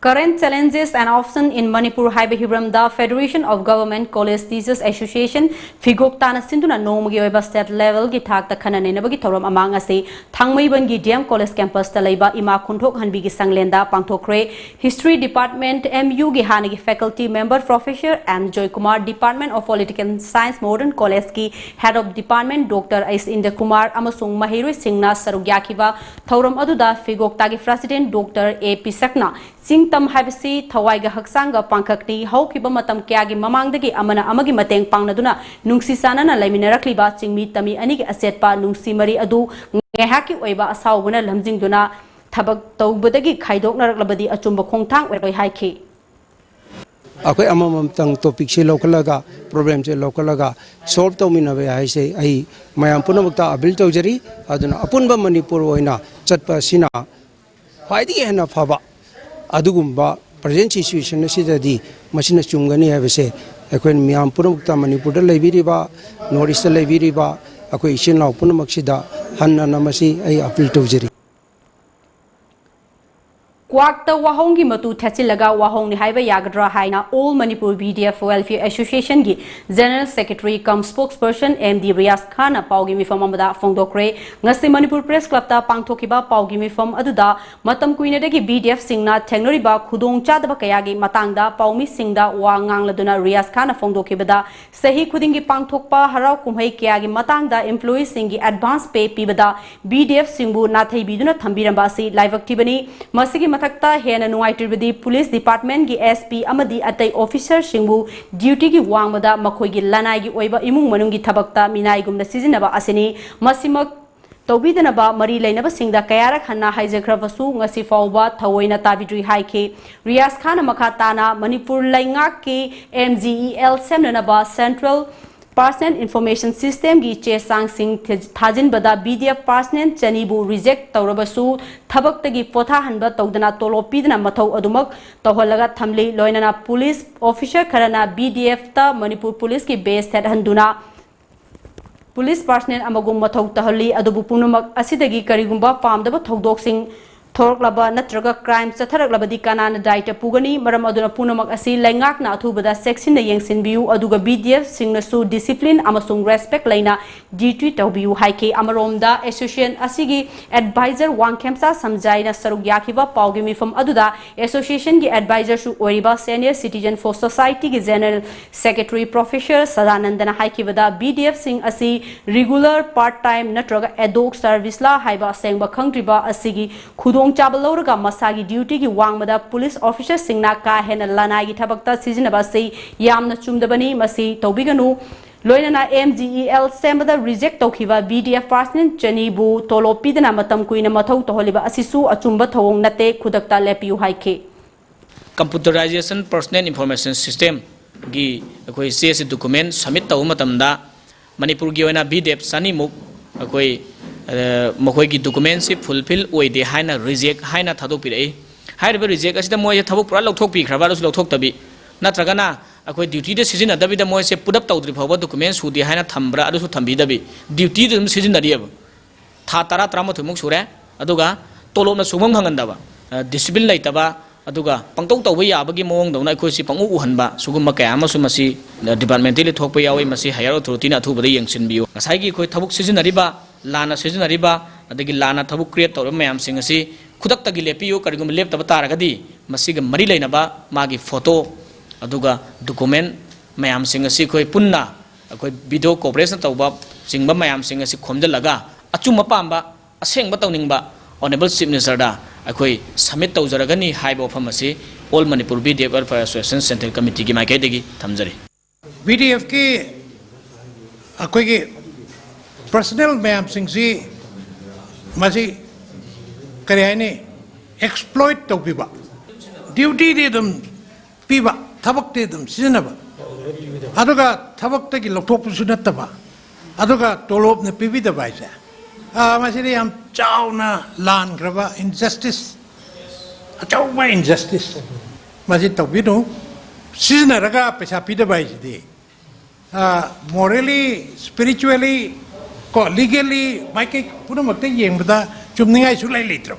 Current challenges and options in Manipur Haiba Hiramda Federation of Government College Teachers Association Figok Tana Sinduna Nomagi Oiba State Level gi thak ta khana nenabagi thoram amang ase Thangmaiban gi DM College Campus ta leiba Ima Khunthok Hanbi gi sanglenda pangthokre History Department MU gi hanagi Faculty Member Professor M Joy Kumar Department of Political Science Modern College ki Head of Department Dr. S Inda Kumar amasung Mahiroi Singna sarugyakiba thoram aduda Figok ta gi President Dr. A Pisakna Sing tam habisi thawaiga haksanga pangkhakni haukiba matam kyagi mamangdagi amana amagi mateng pangnaduna nungsi sanana laiminarakliba chingmi tami ani gi asetpa nungsi mari adu ngehaki oiba asawbuna lamjingduna thabak tawbadagi khaidoknaraklabadi achumba khongthang oiroi haiki akoi amamam tang topic se lokalaga problem se lokalaga solve tawmina be ai se ai mayam punamakta abil tawjari aduna apunba Manipur oina chatpa sina khwaidi hena phaba adugumba present situation asidadi machine chungani habese ekoi miyam punamukta Manipur da leibiriba north da leibiriba akoi isin law punamaksida hanna namasi ai appeal tawjari Kwakta wahongi matu thasilaga wahong ni haiba yagadra haina All Manipur BDF Welfare Association gi General Secretary cum Spokesperson MD Riaz Khan paugi mifam amada fongdokre ngasi Manipur Press Club ta pangthokiba paugi mifam aduda matam kuinadagi BDF singna thengnoriba khudong chadaba kayagi matangda paumi singda wa ngangladuna Riaz Khan fongdokibada sahi khudingi pangthokpa harau kumhai kayagi matangda employee singi advance pay pibada BDF singbu nathai biduna thambiramba si live activity masigi mathakta hena nuaitirbidi police department gi SP amadi atai officer singbu duty gi wangmada makhoi gi lanai gi oiba imung manung gi thabakta minai gumna sizinaba asini masimak तौबीदनबा मरी लेनबसिंगदा कयारक हन्ना हाइजख्रबसु ngasi fawba thawoina tabidri haike Riaz Khan makha tana Manipur laingak ki MGEL semnanaba Central Personal Information System gi che sang sing thajin bada BDF personal chanibu reject tawrabasu thabak tagi potha hanba tawdana tolopidna mathau adumak tawhalaga thamli loinana police officer kharana BDF ta Manipur police ki base head handuna Police personnel amagum mathau tahali adubu punumak asidagi karigumba pamdaba thodok sing thoraklaba natraga crime chatharaklabadi kanana daita pugani maram aduna punumak asi laingak na athubada section na yengsin biu aduga BDF singnasu discipline amasung respect laina duty tawbiu haike amaromda association asigi advisor wangkemsa samjaina saruk yakhiba paugi mifam aduda association gi advisor su oriba senior citizen for society gi general secretary professor sadanandana haikibada BDF sing asi regular part time natraga ad hoc service la haiba sengba khangriba asigi khudong Chabalorga Masagi duty ki wangmada police officer singna ka hena lanai gi thabakta sijinaba sei yamna chumdabani masi tobiganu loinana MGEL semada reject tokhiba BDF person chanibu tolopidana matam kuina mathau toholiba asisu achumba thawong nate khudakta lepiu haike computerization personal information system gi akoi CS document submit taw matamda Manipur gi oina BDF sanimuk akoi मखोई की document से fulfil ओइदे हाइना reject हाइना थादोक पिरई हाइरबे reject असिदा मोय थाबुक पुरा लौथोक पिख्रबा loss लौथोक तबि नत्रगना अखोई duty दे सिजिना दबिदा मोय से पुडअप तौद्रि फावबा document सुदि हाइना थम्ब्रा अदुसु थम्बि दबि duty दम सिजिनारियब था तारा तरा मथु मुक सुरे अदुगा तोलोमना सुमंग हंगनदाबा डिसिप्लिन लाइतबा अदुगा पंगतौ तौबा याबगी मोंग दौना अखोई सि पंगु उहनबा सुगुम कया अमसु मसि डिपार्टमेंटली थोकपा यावै मसि हायर अथॉरिटी ना थुबदा यंगसिनबियो नसाइगी अखोई थबुक सिजिनारिबा लाना सिजनरिबा अदगी लाना थबुक क्रिएट तौर मैम सिंग असि खुदक्तगी लेपियो करिगुम लेपतब तारगदी मसिग मरी लेनबा मागी फोटो अदुगा डॉक्यूमेंट मैम सिंग असि कोई पुन्ना कोई वीडियो कोऑपरेशन तौबा सिंगबा मैम सिंग असि खोमजलगा अचुम पांबा असेंगबा तौनिंगबा ऑनरेबल चीफ मिनिस्टर दा अखोई सबमिट तौजरगनी हाइबो फम असि all Manipur BDF welfare association central committee की माइकेदगी थमजरी बीडीएफ की अखोई पर्सनल मैम सिंगसी मसी करेने एक्सप्लॉइट तौबीबा ड्यूटी दे दम पीबा थबक दे दम सिजनबा अदुगा थबक तगी लौथोकपुसु नत्तबा अदुगा तोलोब न पीबीदबा इसे मसी हम चावना लान ग्रबा इनजस्टिस अचाउबा इनजस्टिस मसी तौबीनु सिजनरगा पैसा पीदबा इसे morally spiritually ko legally mai ke puna makte yengda chumningai su lai letra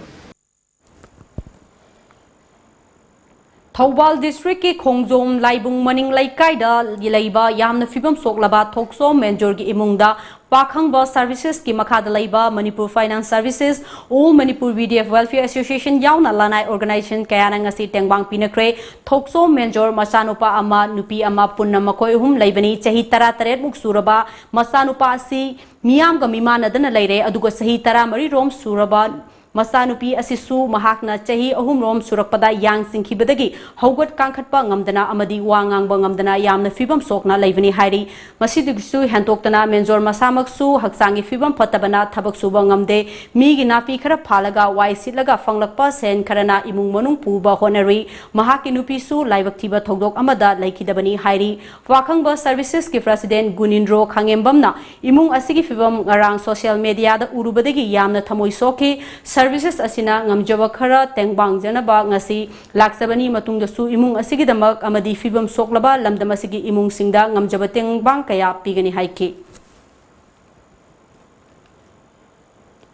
Thawbal district ki Khongjom Laibung Maning Laikai da Gilaiba Yamna Fibam Soklaba Thokso Menjor gi imungda Pakhangba services ki makhada laiba Manipur Finance Services All Manipur BDF Welfare Association yauna lanai organization kayana ngasi tengbang pinakre Thokso Menjor masanupa ama nupi ama punna makoi hum laibani chahi tara taret muk suraba masanupa si miyam ga mimana dana laire aduga sahi tara mari rom suraba Masanupi asisu mahakna chahi ahum rom surakpada yang singkhibadagi haugat kangkhatpa ngamdana amadi wangang bangamdana yamna fibam sokna laivani hairi masidigisu hantoktana menjor masamaksu haksangi fibam patabana thabak suba ngamde migi napi khara phalaga wai sitlaga fanglakpa sen kharana imung manung puba honari mahaki nupi su laibak thiba thodok amada laikidabani hairi wakhangba services ki president Gunindro Khangembamna imung asigi fibam ngarang social media da urubadagi yamna thamoi soke services asina ngamjaba khara tengbang janaba ngasi laksabani matungda su imung asigi damak amadi fibam soklaba lamdam asigi imung singda ngamjaba tengbang kaya pigani haike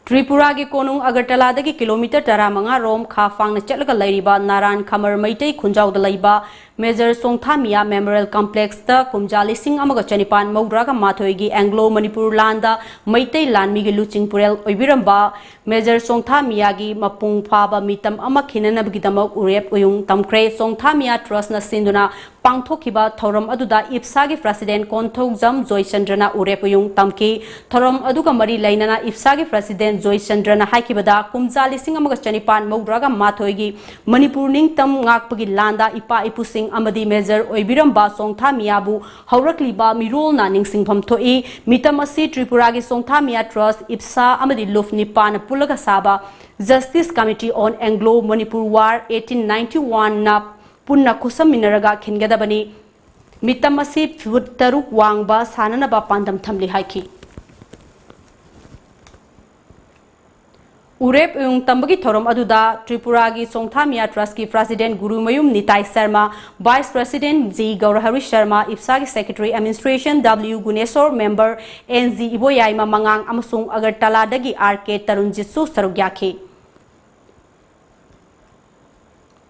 Tripura ki konung Agartala dagi kilometer taramanga rom kha fangna chatlaga lairiba Naran Khamar Maitai Khunjau da laiba Major Songthamia Memorial Complex ta kumjali sing amaga chanipan maudraga mathoi gi Anglo Manipur landa Maitai lanmi gi luching purel oibiramba Major Songthamia gi mapung phaba mitam ama khinanab gi damak urep uyung tamkre Songthamia trust na sinduna पांगथोखिबा थौरम अदुदा Ipsa गी president Konthoujam जॉयचंद्रना उरेपुयुंग तमकी थौरम अदुगा मरी लैनना इप्सा गी president जॉयचंद्रना हाइकिबदा कुमजा लिसिंग अमगा चनिपान मौद्रागा माथोइगी मणिपुर निंगतम ngakpagi landa ipa ipusing amadi major ओइबिरमबा सोंगथा मियाबु हौरकलिबा मिरोलना निंगसिंगफम थोई मितम असि त्रिपुरा गी सोंगथा मिया ट्रस्ट इप्सा amadi luf nipan pulaga saba Justice Committee on Anglo-Manipur War 1891 na punna kusam minaraga khingedabani mitam asi fut taruk wangba sananaba pandam thamli haiki Urep yung tambagi thorom aduda Tripura gi Songtha Mia Trust ki President Guru Mayum Nitai Sharma, Vice President G Gaurahari Sharma, IPSA gi Secretary Administration W Gunesor, Member NZ Iboyaima Mangang amasung Agartala dagi RK Tarunjitsu sarugyakhi.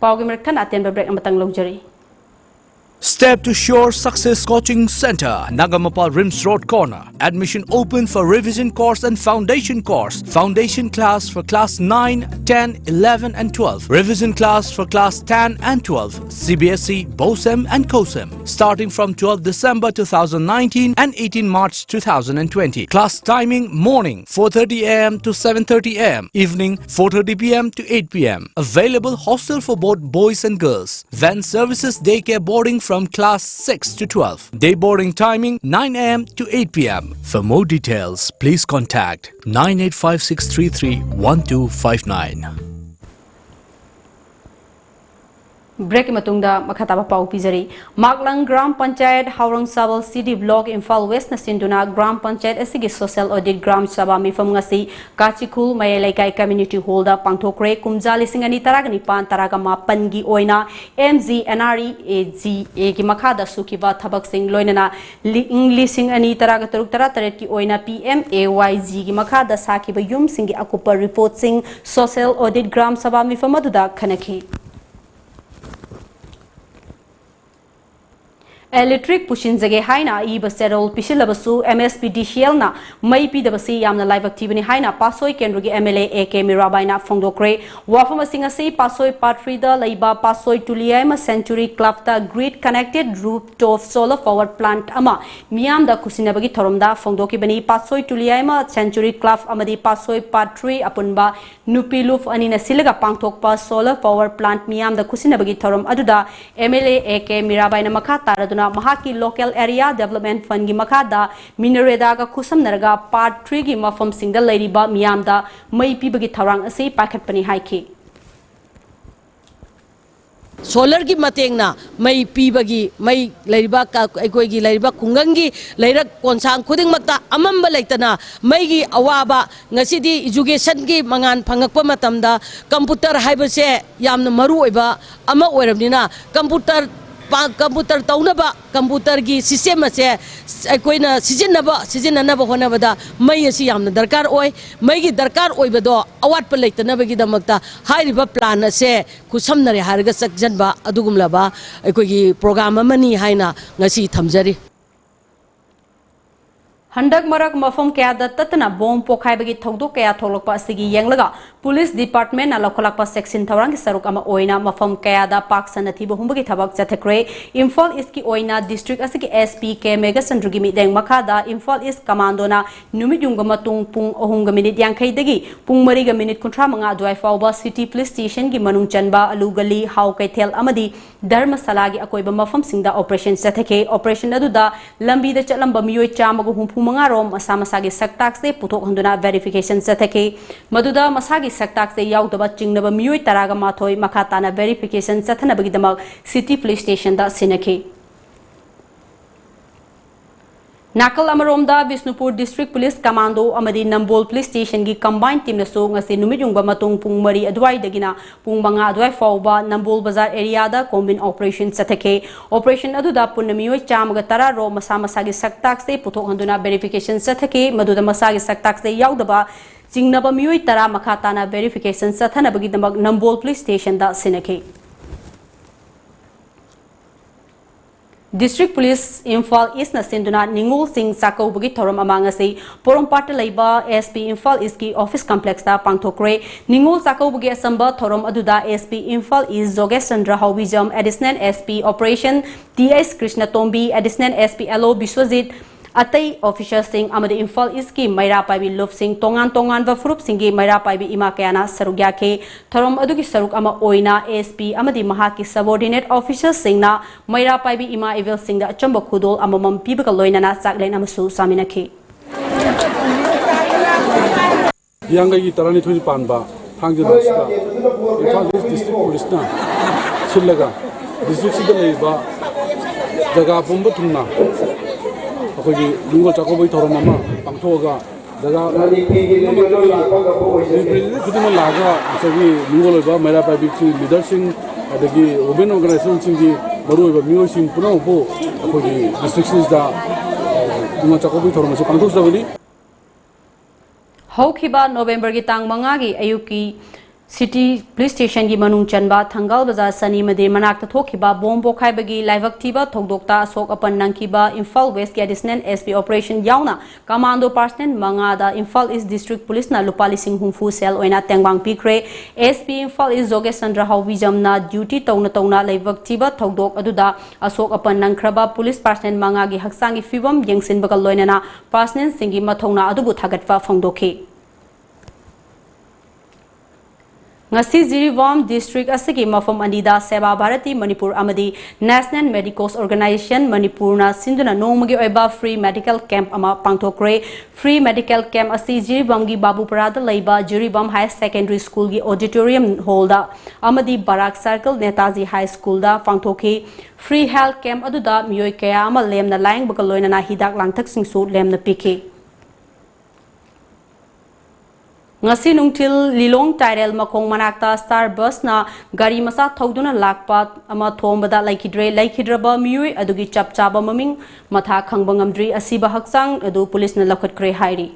Paugi merkan aten break amatang logjari. Step to Shore Success Coaching Center, Nagamapal Rims Road Corner. Admission open for revision course and foundation course. Foundation class for class 9, 10, 11 and 12. Revision class for class 10 and 12. CBSE, BOSEM and COSEM. Starting from 12 December 2019 and 18 March 2020. Class timing morning 4:30 am to 7:30 am. Evening 4:30 pm to 8 pm. Available hostel for both boys and girls. Van services daycare boarding from class 6 to 12. Day boarding timing 9 am to 8 pm. For more details, please contact 9856331259. Break matungda makataba pau pizari Maglang Gram Panchayat Haurang Sabal City Block Imphal West na sinduna Gram Panchayat asigi Social Audit Gram Sabha mifam ngasi Kachikul Mayalaikai Community Hall da pangthokre kumja lisingani taragani pan taraga mapan gi oina MZ NRE AGA gi makhada sukiba thabak sing loinana lisingani taraga taruk tara taret ki oina PMAYG gi makhada sakiba yum singi akupa report sing Social Audit Gram Sabha mifam aduda khanakhi Electric pushin jage haina iba serol pishilabasu MSPDCL na mai pidabasi yamna live activity haina pasoi kendrugi MLA AK Mirabaina fongdokre wafama singasi pasoi patrida laiba pasoi tuliaima century club ta grid connected rooftop solar power plant ama miam da kusinabagi thoromda fongdoki bani pasoi tuliaima century club amadi pasoi patri apunba nupiluf anina silaga pangthokpa solar power plant miam da kusinabagi thorom aduda MLA AK Mirabaina makha taraduna Mahaki local area development fund gi makada minereda ga kusam naraga part 3 gi mafam single ladiba miyamda mai pibagi tharang ase pakhatpani haiki Solar gi matengna mai pibagi mai lariba ka aikoi gi lariba kungangi lairak konsang khuding makta amamba laitana mai gi awaba ngasidi education gi mangan phangakpa matamda computer haibase yamna maru oiba ama oiramnina computer taunaba computer gi system ase aikoina sijinnaba honabada mai asi yamna darkar oi mai gi darkar oibado awat pa leitanaba gi damakta hairiba plan ase kusamnare harga sakjanba adugumlaba aikoi gi program amani haina ngasi thamjari Handak marak mafam kaya dattatna bom pokhai bagi thogdok kaya tholokpa asigi yenglaga police department na lokalakpa section thawrang saruk ama oina mafam kaya da pak sanathi bohumbagi thabak chathekre Imphal East ki oina district asigi SP ke mega sandrugi mideng makada Imphal East commando na numidunga matung pung ohunga minute yankhai dagi pung mariga minute kuntra manga dwai fawba city police station gi manung chanba alugali haw kaithel amadi dharmasala gi akoiba mafam singda operation chatheke operation aduda lambi da chalamba miyoi chamago humpu mangarom asa masagi saktak se puthok handuna verification chatheke maduda masagi saktak se yaudaba chingnaba miyoi taraga mathoi makhatana verification chathana bagi damak city police station da sinake Nakal Amaromda Visnupur District Police Commando amadi Nambol Police Station gi combined team na so ngasi numidungba matung pung mari adwai dagina pung manga adwai fawba Nambol Bazar area da combine operation chathake operation aduda punamiyoi chamaga tara ro masa masagi saktak se puthok handuna verification chathake maduda masagi saktak se yaudaba jingnaba miyoi tara makhatana verification chathana bagi damak Nambol Police Station da sinake District Police Imphal East na sinduna ningul sing sakau bagi thoram amang asi Porongpat laiba SP Imphal East ki office complex ta pangthokre ningul sakau bagi asamba thoram aduda SP Imphal East Jogesandra Hawbijam additional SP Operation TS Krishna Tombi additional SP LO Biswajit Atai official sing amade Imphal East ki Maira Paibi Love Singh tongan va furup singi Maira Paibi ima kayana sarugya ke thoram adu ki saruk ama oina SP amadi mahaki subordinate official sing na Maira Paibi ima evil sing da achamba khudol amamam piba ka loina na saklen amasu samina ke Yang gi tarani thuni panba hangje dasta Imphal East District Police na sillaga district sida leiba jaga bomba thungna अखोगी लुंगल चाकोबई थोरम अमा पांगथोगा जगा खुदिम लागा सगी लुंगल ओइबा मैरा पाइबिक लीडर सिंह अदगी वुमेन ऑर्गेनाइजेशन सिंह की मरु ओइबा मियो सिंह पुना बो अखोगी डिस्ट्रिक्ट्स दा लुंगल चाकोबई थोरम से पांगथोस दबली हौखिबा नवंबर की तांग मंगागी अयुकी City Police Station की मनुंग चनबा थंगाल बाजार सनी मदे मनाक थोखिबा बोम बोखाइबगी लाइवक थीबा थोगदोक्ता अशोक अपन नंकीबा इम्फाल वेस्ट की एडिशनल SP ऑपरेशन यावना कमांडो पर्सनल मंगादा इम्फाल ईस्ट डिस्ट्रिक्ट पुलिस ना लुपा लिसिंग हुंफू सेल ओइना तेंगबांग पिख्रे SP इम्फाल ईस्ट जोगेसंद्र हाउविजमना ड्यूटी तौना लाइवक थीबा थोगदोक अदुदा अशोक अपन नंख्रबा पुलिस पर्सनल मंगागी हक्सांगी फिवम यंगसिनबगा लोइनना पर्सनल सिंगी मथौना अदुबु थागतफा फोंदोखे ngasi Jiriwam district asigi mafam anida Seva Bharati Manipur amadi National Medicals Organization Manipur na sinduna nongmagi oiba free medical camp ama pangthokre free medical camp asi Jiriwam gi Babupara da laiba Jiriwam High Secondary School gi auditorium hall da amadi Barak Circle Netaji High School da pangthokhi free health camp aduda miyoi kaya ama lemna laing bakaloina na hidak langthak singsu lemna pikhe ngasi nungtil lilong Tyrell makong manakta star bus na gari masa thauduna lakpa ama thombada laikhidraba miyoi adugi chapchaba maming matha khangbangamdri asiba haksang adu police na lakhatkre hairi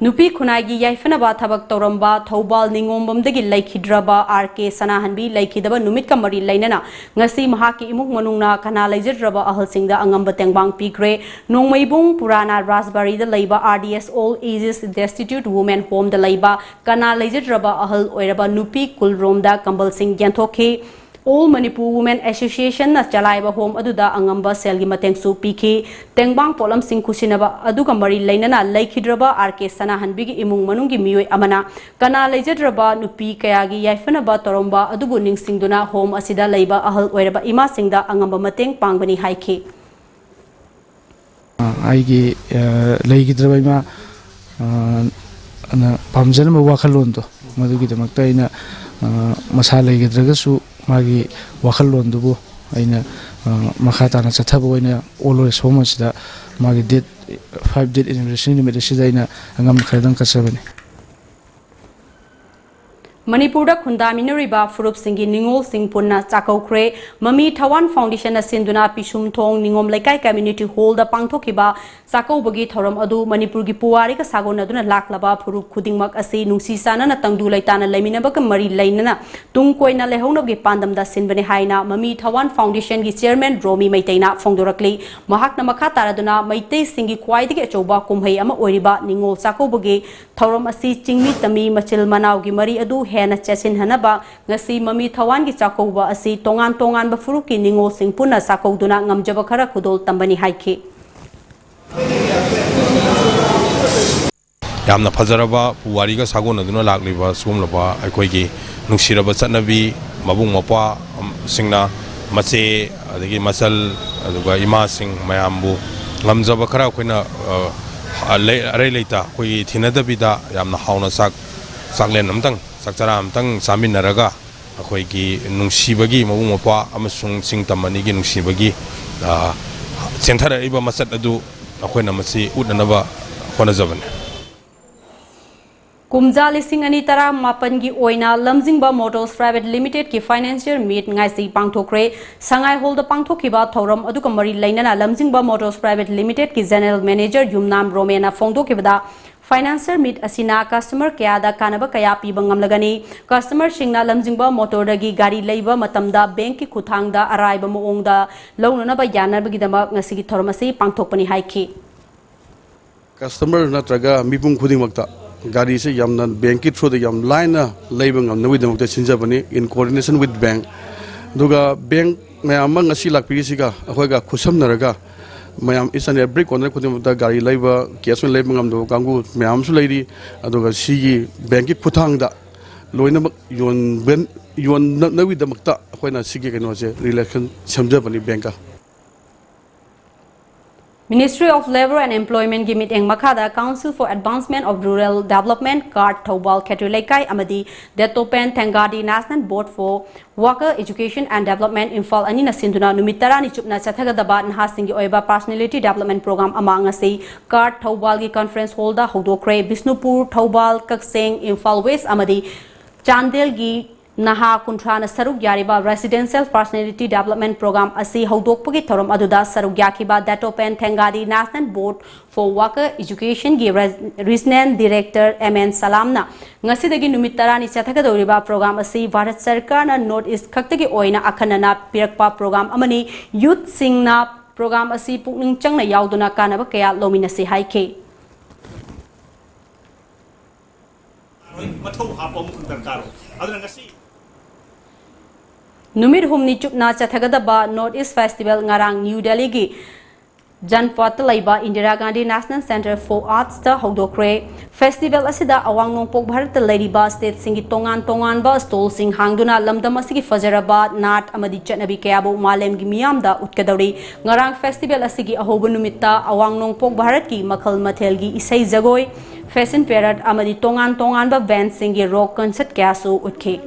Nupi Kunagi Yaifanaba Tabak Toramba, Tobal Ningombamdagi Laikhidraba, RK Sanahanbi, Laikidaba, Numit Kamari Lainana, Ngasi Mahaki Imuk Manuna, Kanalizidraba, Ahalsingda, Angambatengbang Pikre, Nongmaibung, Purana, Raspberry, the Laiba, RDS, All Ages Destitute Women Home, the Laiba, Kanalizidraba, Ahal, Oiraba, Nupi, Kulromda, Kambal Singh Yantoke, All Manipur Women Association na Chalaiba Home aduda angamba selgi matengsu piki tengbang polam sing kusinaba aduga mari lainana laikhidraba RK Sanahanbigi imung manungi miyoi amana kana leijadraba nupi kayagi yaifanaba toromba adubu ningsingduna home asida laiba ahal oiraba ima singda angamba mateng pangbani haike aigi leigidraba ima ana pamjana wakhalon to madugi damakta ina masa leigidragasu magi wakhalon dubu aina makhata na chathaba oina olo somasida magi date 5 date anniversary ni medicine aina angam khadang kasabani Manipurda Kundaminuriba Furup Singhi Ningol Singh Punna Chakokre Mami Tawan Foundation Sinduna Pishum Thong Ningom Laikai Community Hall da Pangthokiba Sakau Bagi Thoram Adu Manipur gi Puwari ka Sagona Duna Laklaba Furup Khudingmak Asi Nungsi Sana na Tangdu Laitana Laiminaba ka Mari Lainana Tung Koina Lehonab gi Pandam da Sinbane Haina Mami Tawan Foundation gi Chairman Romi Maitaina Phongdorakli Mahak na Makha Taraduna Maitei Singhi Khwaidagi Achoba Kumhai ama Oiriba Ningol Sakau Bagi Thoram Asi Chingmi Tami Machil Manau gi Mari Adu Hena Chachin Hanaba, Ngasi Mami Tawan gi Chakoba Asi Tongan ba Furuki Ningol Singh Punna Sakoduna Ngamjaba Khara Khudol Tambani Haike. Yamna Fazaraba, Puwariga Sagona Duna Lagliba, Sumlaba, Akoigi, Nushiraba Satnabi, Mabung Mapa, Singna, Mase, the Masal, Ima Singh, Mayambu, Ngamjaba Khara Quina Relata, Kui Tinadabida, Yamna Hauna Saklen Namtang. Sakchara amtang samin naraga akhoi ki nungsibagi mabung mapa amasung singtamani gi nungsibagi senthara iba masat adu akhoi namasi udnaba honajabane Kumja lising ani tara mapan gi oina lamjingba motors private limited ki financial meet ngai si pangthokre sangai hold the pangthokiba thoram aduka mari lainana lamjingba motors private limited ki general manager yumnam romena phongdokibada Financier meet asina customer kaya da kanaba kaya pibang ngamlagani customer singna lamjingba motor dagi gari leiba matamda bank ki kuthangda araiba moongda launana ba yanabagi dama ngasigi thormasi pangthokpani haiki customer natraga mipum khuding makta gari se yamna bank ki through the yam line leiba ngamna wi damakta sinjabani in coordination with bank duga bank mayam ngasi lakpiri siga akhoiga khusamnaraga mayam is an every corner kudimta gari leiba cash on leiba ngamdo kangu mayam su leiri aduga sigi bank ki kuthangda loina yon ben yon nawi damakta akoina sigi keno je relation samjabani bank Ministry of Labour and Employment gi meeting makada Council for Advancement of Rural Development Card Thobal Khetrilaikai amadi Detopen Thangadi National Board for Worker Education and Development Infal anina sinduna numit tarani chupna chathagadaba nhasingi oiba Personality Development Program amang asi Card Thobal gi Conference Hall da hodokre Bisnupur Thobal Kakseng Infal West amadi Chandel gi Naha Kuntrana Saruk Yariba Residential Personality Development Program asi Hodokpugi Thorum Aduda Saruk Yakiba Datopen Thengadi National Board for Worker Education gi Regional Director MN Salamna Ngasidagi Numitarani Chathagadoriba Program asi Bharat Sarkar na North East Khaktagi Oina Akhanana Pirakpa Program amani Youth Singna Program asi Pukning Changna Yauduna Kanaba Kaya Lominasi Haike Numit humni chupna chathagadaba North East Festival ngarang New Delhi gi Janpat laiba Indira Gandhi National Center for Arts ta hodokre festival asida awang nongpok Bharat laiba state singi tongan ba stall sing hangduna lamdam asigi fajaraba nat amadi chanabi kayabo malem gi miyam da utkadauri ngarang festival asigi ahobu numitta awang nongpok Bharat ki makhal mathel gi isai jagoi fashion parade amadi tongan ba band singi rock concert kyasu utke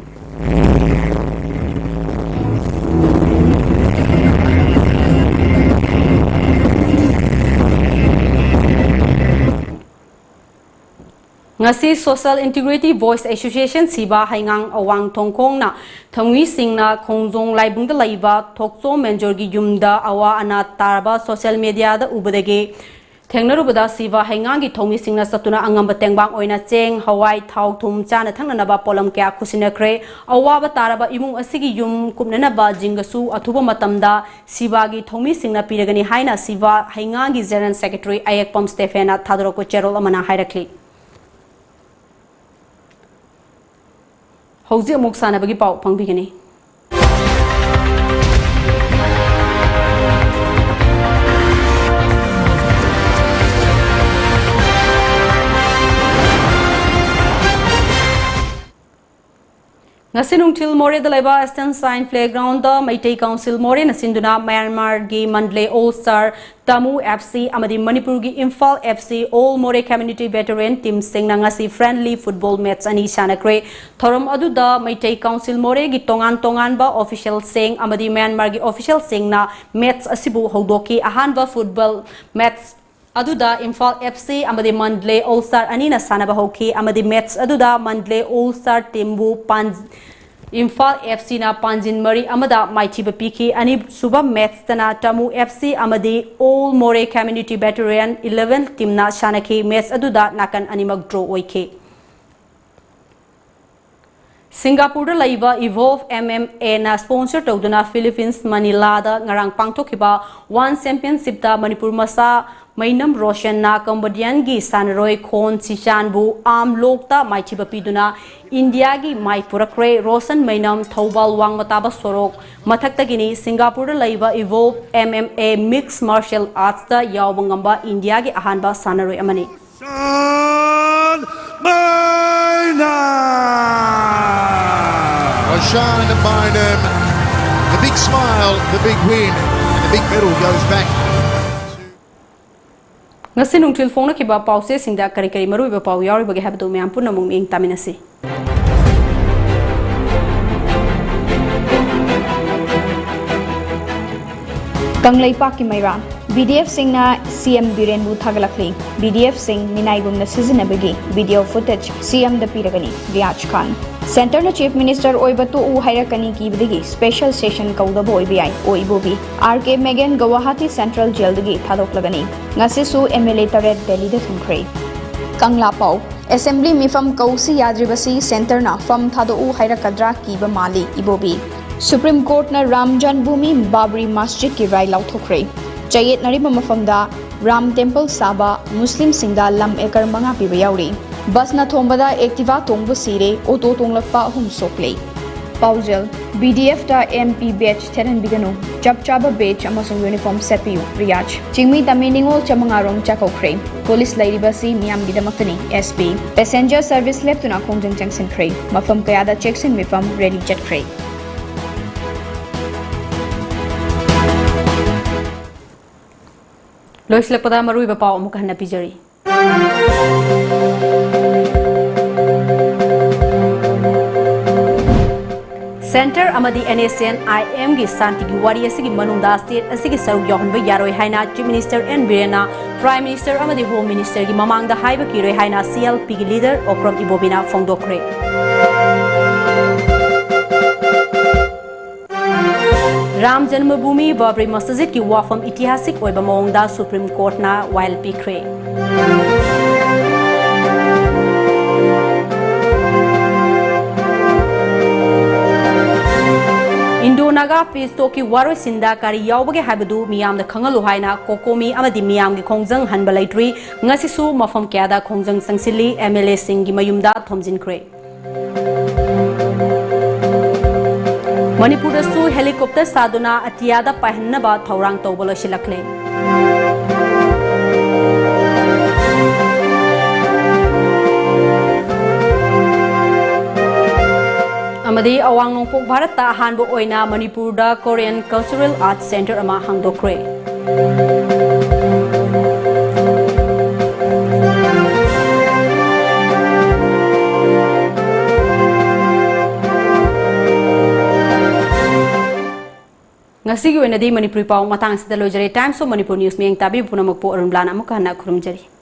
Ngasi Social Integrity Voice Association Siba Haingang Awang Tongkong na Thongwi Singna Khongjong Laibung da Laiba Thokso Menjorgi Yumda Awa Ana Tarba Social Media da Ubadage Thengnarubada Siva Haingang gi Thongwi Singna Satuna Angamba Tengbang Oina Cheng Hawai Thau Thum Chana Thangnanaba Polam Kya Khusinakre Awa Taraba Imung Asigi Yum Kumnanaba Jingasu Athuba Matamda Siva gi Thongwi Singna Piragani Haina Siva Haingang gi General Secretary Ayakpam Stefana Thadroko Cherol Amana Hairakli Hauzi amuk sana bagi pau pangbigani. Ngasinung til more the laiba Aston Sign Playground the Maitai Council more nasinduna Myanmar gi Mandle All Star Tamu FC amadi Manipur gi Imphal FC All More Community Veteran Team sing ngasi friendly football match ani sanakre thorum adu da Maitai Council more gi tongan ba official sing amadi Myanmar gi official sing na match asibu hodoki ahanba football match Aduda Imphal FC amadi Mandle All Star anina sanaba hoki amadi match aduda Mandle All Star Timbu Imphal FC na Panjin Mari amada Maithiba Piki ani suba match tana Tamu FC amadi All More Community Veteran 11 team na sanaki match aduda nakan animak draw oike Singapore laiba Evolve MMA na sponsor tawduna Philippines Manila da ngarang pangthokiba one championship da Manipur masa Mainam Roshan na Cambodian gi Sanroy Khon Sichan bu am lokta Maithiba piduna India gi Maipurakre Roshan Mainam Thobal Wang Mataba Sorok Mathaktagini Singapore laiba Evolve MMA Mixed Martial Arts da yawbangamba India gi ahanba Sanroy amani Roshan and Mainam, the big smile, the big win, and the big medal goes back. Ngasinung til phone ki ba pause singda kari marui ba pau yari bagi habdo me ampun namung ing taminasi Kanglai Park ki Mairan BDF Singna CM Biren bu thagalakli BDF Sing Minaigum na sizinabagi video footage CM da piragani Riaj Khan Center na Chief Minister Oibatu U Hairakani ki bidigi special session kauda boy bi Oibobi RK Megan Guwahati Central Jail dagi thadoklagani ngasisu MLA Taret Delhi da thumkhre Kangla Pau Assembly Mifam Kausi Yadribasi Center na Fam Thado Hairakadra Kiba Mali Ibobi Supreme Court na Ram Janbhumi Babri Masjid ki rai lauthokre Chayet Nariba Mafamda Ram Temple Saba Muslim Singda Lam Ekar Manga Piba Yauri Bus na Thombada Activa Tongbu Sire Auto Tonglakpa Hum Sokle Paujel BDF da MP batch Teren Bigano Chap Chaba batch amasung uniform set piu Riyaj Chingmi Taminingol Chamangarong Chakokre Police Lairibasi Miam Gidamakani SP Passenger Service Left to na Kongjang Junction Kre Mafam Kayada checks in Mifam Ready Jet Kre Loislakpada maruiba pau amuka hana pijari. Center amadi NSN IM gi Santigi wari asigi manungda state asigi saruk yahunba yaroi haina Chief Minister N Birena Prime Minister amadi Home Minister gi mamangda haiba kiroi haina CLP gi leader Okram Ibobina fongdokre. Ram Janmabhoomi Babri Masjid ki wafam itihasik oiba maongda Supreme Court na while pikre. Indo-Naga Peace Talk ki waroi sinda kari yaubage haibadu miyam da khangalu haina kokomi amadi miyam gi khongjang hanba laitri ngasisu mafam kyada khongjang sangsili MLA sing gi mayumda thomjinkre. Manipur su helicopter saduna atiyada pahnaba thaurang tawbalo silakle. Amadi awang nongpok Bharat ta hanbo oina Manipur da Korean Cultural Arts Center ama hangdokre. Ngasi gi wenadi Manipuri pau matang sida lojare Times of Manipur News meng tabi punamok po Arunbala amuka na khurumjari.